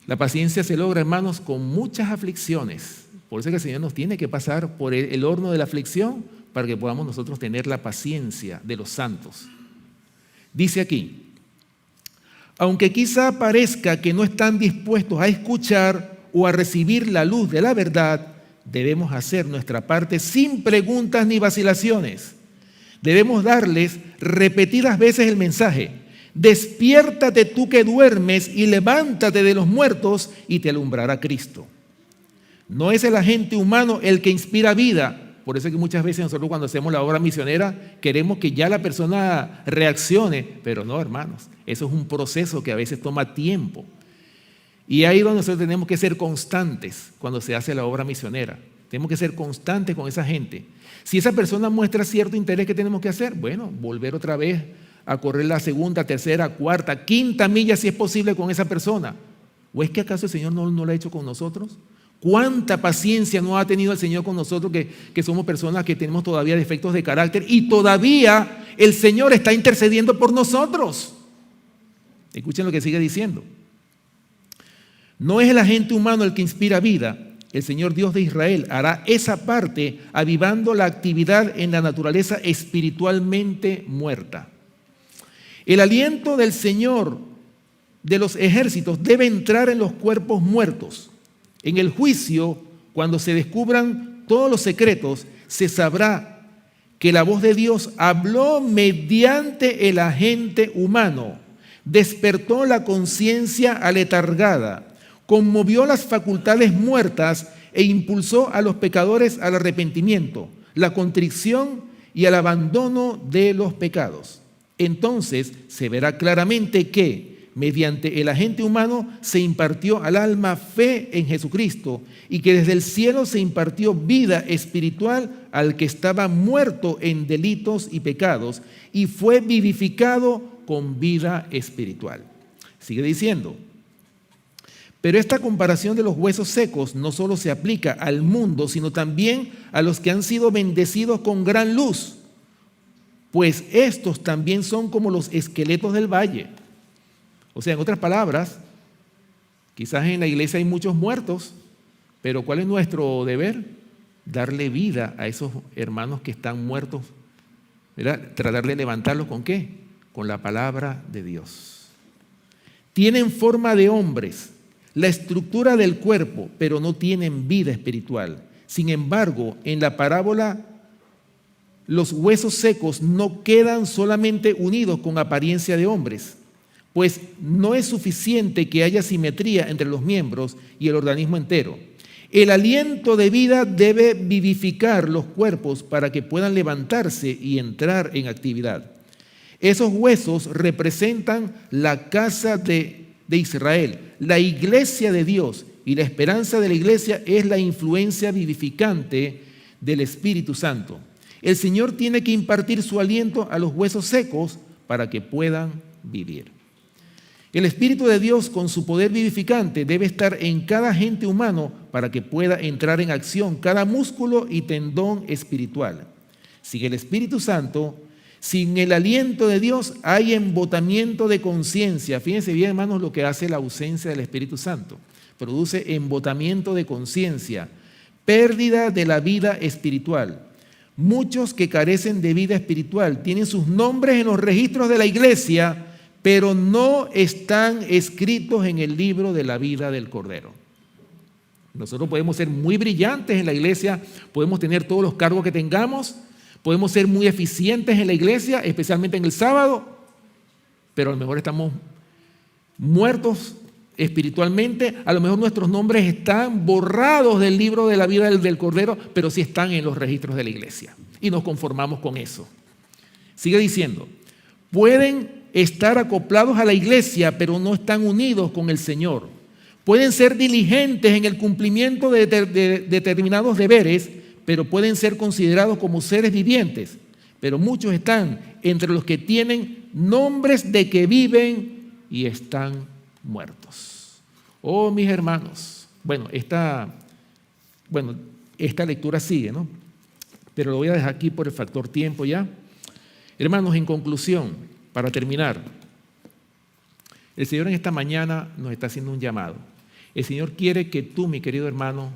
La paciencia se logra, hermanos, con muchas aflicciones. Por eso es que el Señor nos tiene que pasar por el horno de la aflicción para que podamos nosotros tener la paciencia de los santos. Dice aquí, aunque quizá parezca que no están dispuestos a escuchar o a recibir la luz de la verdad, debemos hacer nuestra parte sin preguntas ni vacilaciones. Debemos darles repetidas veces el mensaje: despiértate tú que duermes y levántate de los muertos y te alumbrará Cristo. No es el agente humano el que inspira vida. Por eso es que muchas veces nosotros cuando hacemos la obra misionera queremos que ya la persona reaccione, pero no, hermanos, eso es un proceso que a veces toma tiempo. Y ahí es donde nosotros tenemos que ser constantes cuando se hace la obra misionera. Tenemos que ser constantes con esa gente. Si esa persona muestra cierto interés, ¿qué tenemos que hacer? Bueno, volver otra vez a correr la segunda, tercera, cuarta, quinta milla si es posible con esa persona. ¿O es que acaso el Señor no lo ha hecho con nosotros? ¿Cuánta paciencia no ha tenido el Señor con nosotros que somos personas que tenemos todavía defectos de carácter y todavía el Señor está intercediendo por nosotros? Escuchen lo que sigue diciendo. No es el agente humano el que inspira vida. El Señor Dios de Israel hará esa parte avivando la actividad en la naturaleza espiritualmente muerta. El aliento del Señor de los ejércitos debe entrar en los cuerpos muertos. En el juicio, cuando se descubran todos los secretos, se sabrá que la voz de Dios habló mediante el agente humano, despertó la conciencia aletargada, conmovió las facultades muertas e impulsó a los pecadores al arrepentimiento, la contrición y al abandono de los pecados. Entonces se verá claramente que mediante el agente humano se impartió al alma fe en Jesucristo y que desde el cielo se impartió vida espiritual al que estaba muerto en delitos y pecados y fue vivificado con vida espiritual. Sigue diciendo, pero esta comparación de los huesos secos no solo se aplica al mundo, sino también a los que han sido bendecidos con gran luz, pues estos también son como los esqueletos del valle. O sea, en otras palabras, quizás en la iglesia hay muchos muertos, pero ¿cuál es nuestro deber? Darle vida a esos hermanos que están muertos, ¿verdad? Tratar de levantarlos ¿con qué? Con la palabra de Dios. Tienen forma de hombres, la estructura del cuerpo, pero no tienen vida espiritual. Sin embargo, en la parábola, los huesos secos no quedan solamente unidos con apariencia de hombres, pues no es suficiente que haya simetría entre los miembros y el organismo entero. El aliento de vida debe vivificar los cuerpos para que puedan levantarse y entrar en actividad. Esos huesos representan la casa de Israel, la iglesia de Dios, y la esperanza de la iglesia es la influencia vivificante del Espíritu Santo. El Señor tiene que impartir su aliento a los huesos secos para que puedan vivir. El Espíritu de Dios con su poder vivificante debe estar en cada agente humano para que pueda entrar en acción cada músculo y tendón espiritual. Sin el Espíritu Santo, sin el aliento de Dios, hay embotamiento de conciencia. Fíjense bien, hermanos, lo que hace la ausencia del Espíritu Santo. Produce embotamiento de conciencia, pérdida de la vida espiritual. Muchos que carecen de vida espiritual tienen sus nombres en los registros de la iglesia, pero no están escritos en el libro de la vida del Cordero. Nosotros podemos ser muy brillantes en la iglesia, podemos tener todos los cargos que tengamos, podemos ser muy eficientes en la iglesia, especialmente en el sábado, pero a lo mejor estamos muertos espiritualmente, a lo mejor nuestros nombres están borrados del libro de la vida del Cordero, pero sí están en los registros de la iglesia y nos conformamos con eso. Sigue diciendo, pueden estar acoplados a la iglesia, pero no están unidos con el Señor. Pueden ser diligentes en el cumplimiento de determinados deberes, pero pueden ser considerados como seres vivientes. Pero muchos están entre los que tienen nombres de que viven y están muertos. Oh, mis hermanos, esta lectura sigue, ¿no? Pero lo voy a dejar aquí por el factor tiempo ya. Hermanos, en conclusión, para terminar, el Señor en esta mañana nos está haciendo un llamado. El Señor quiere que tú, mi querido hermano,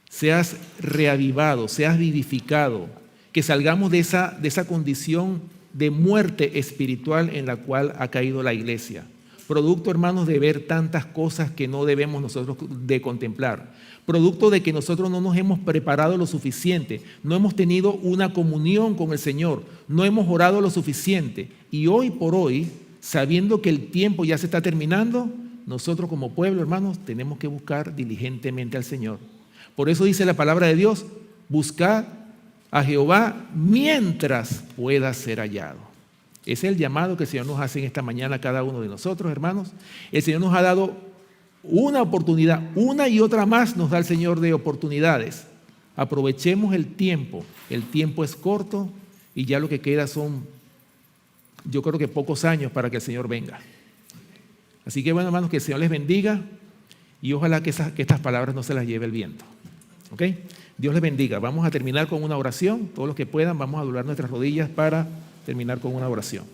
seas reavivado, seas vivificado, que salgamos de esa condición de muerte espiritual en la cual ha caído la iglesia. Producto, hermanos, de ver tantas cosas que no debemos nosotros de contemplar. Producto de que nosotros no nos hemos preparado lo suficiente, no hemos tenido una comunión con el Señor, no hemos orado lo suficiente. Y hoy por hoy, sabiendo que el tiempo ya se está terminando, nosotros como pueblo, hermanos, tenemos que buscar diligentemente al Señor. Por eso dice la palabra de Dios, buscad a Jehová mientras pueda ser hallado. Ese es el llamado que el Señor nos hace en esta mañana a cada uno de nosotros, hermanos. El Señor nos ha dado una oportunidad, una y otra más nos da el Señor de oportunidades. Aprovechemos el tiempo es corto y ya lo que queda son yo creo que pocos años para que el Señor venga. Así que bueno, hermanos, que el Señor les bendiga y ojalá que estas palabras no se las lleve el viento. ¿Ok? Dios les bendiga. Vamos a terminar con una oración. Todos los que puedan, vamos a doblar nuestras rodillas para terminar con una oración.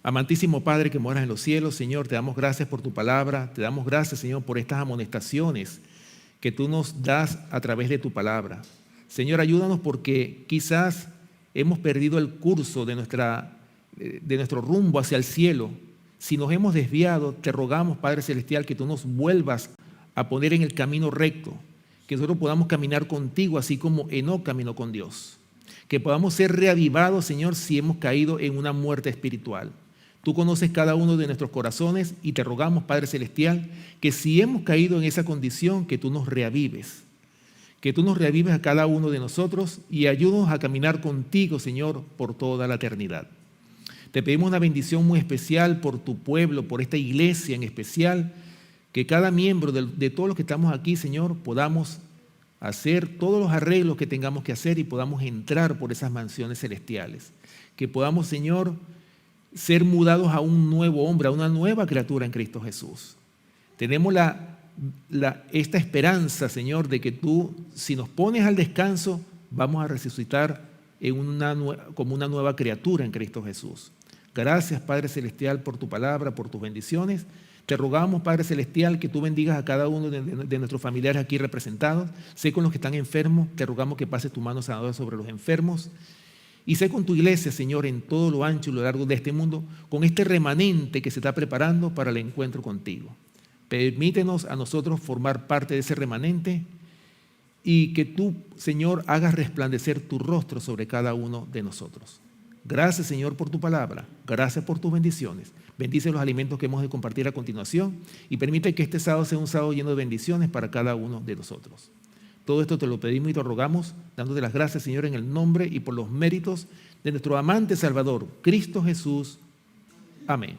Amantísimo Padre que moras en los cielos, Señor, te damos gracias por tu palabra, te damos gracias, Señor, por estas amonestaciones que tú nos das a través de tu palabra. Señor, ayúdanos porque quizás hemos perdido el curso de nuestro rumbo hacia el cielo. Si nos hemos desviado, te rogamos, Padre Celestial, que tú nos vuelvas a poner en el camino recto, que nosotros podamos caminar contigo así como Enoc caminó con Dios, que podamos ser reavivados, Señor, si hemos caído en una muerte espiritual. Tú conoces cada uno de nuestros corazones y te rogamos, Padre Celestial, que si hemos caído en esa condición, que tú nos reavives. Que tú nos reavives a cada uno de nosotros y ayúdanos a caminar contigo, Señor, por toda la eternidad. Te pedimos una bendición muy especial por tu pueblo, por esta iglesia en especial, que cada miembro de todos los que estamos aquí, Señor, podamos hacer todos los arreglos que tengamos que hacer y podamos entrar por esas mansiones celestiales. Que podamos, Señor, ser mudados a un nuevo hombre, a una nueva criatura en Cristo Jesús. Tenemos esta esperanza, Señor, de que tú, si nos pones al descanso, vamos a resucitar como una nueva criatura en Cristo Jesús. Gracias, Padre Celestial, por tu palabra, por tus bendiciones. Te rogamos, Padre Celestial, que tú bendigas a cada uno de nuestros familiares aquí representados. Sé con los que están enfermos, te rogamos que pases tu mano sanadora sobre los enfermos. Y sé con tu iglesia, Señor, en todo lo ancho y lo largo de este mundo, con este remanente que se está preparando para el encuentro contigo. Permítenos a nosotros formar parte de ese remanente y que tú, Señor, hagas resplandecer tu rostro sobre cada uno de nosotros. Gracias, Señor, por tu palabra. Gracias por tus bendiciones. Bendice los alimentos que hemos de compartir a continuación y permite que este sábado sea un sábado lleno de bendiciones para cada uno de nosotros. Todo esto te lo pedimos y te rogamos, dándote las gracias, Señor, en el nombre y por los méritos de nuestro amante Salvador, Cristo Jesús. Amén.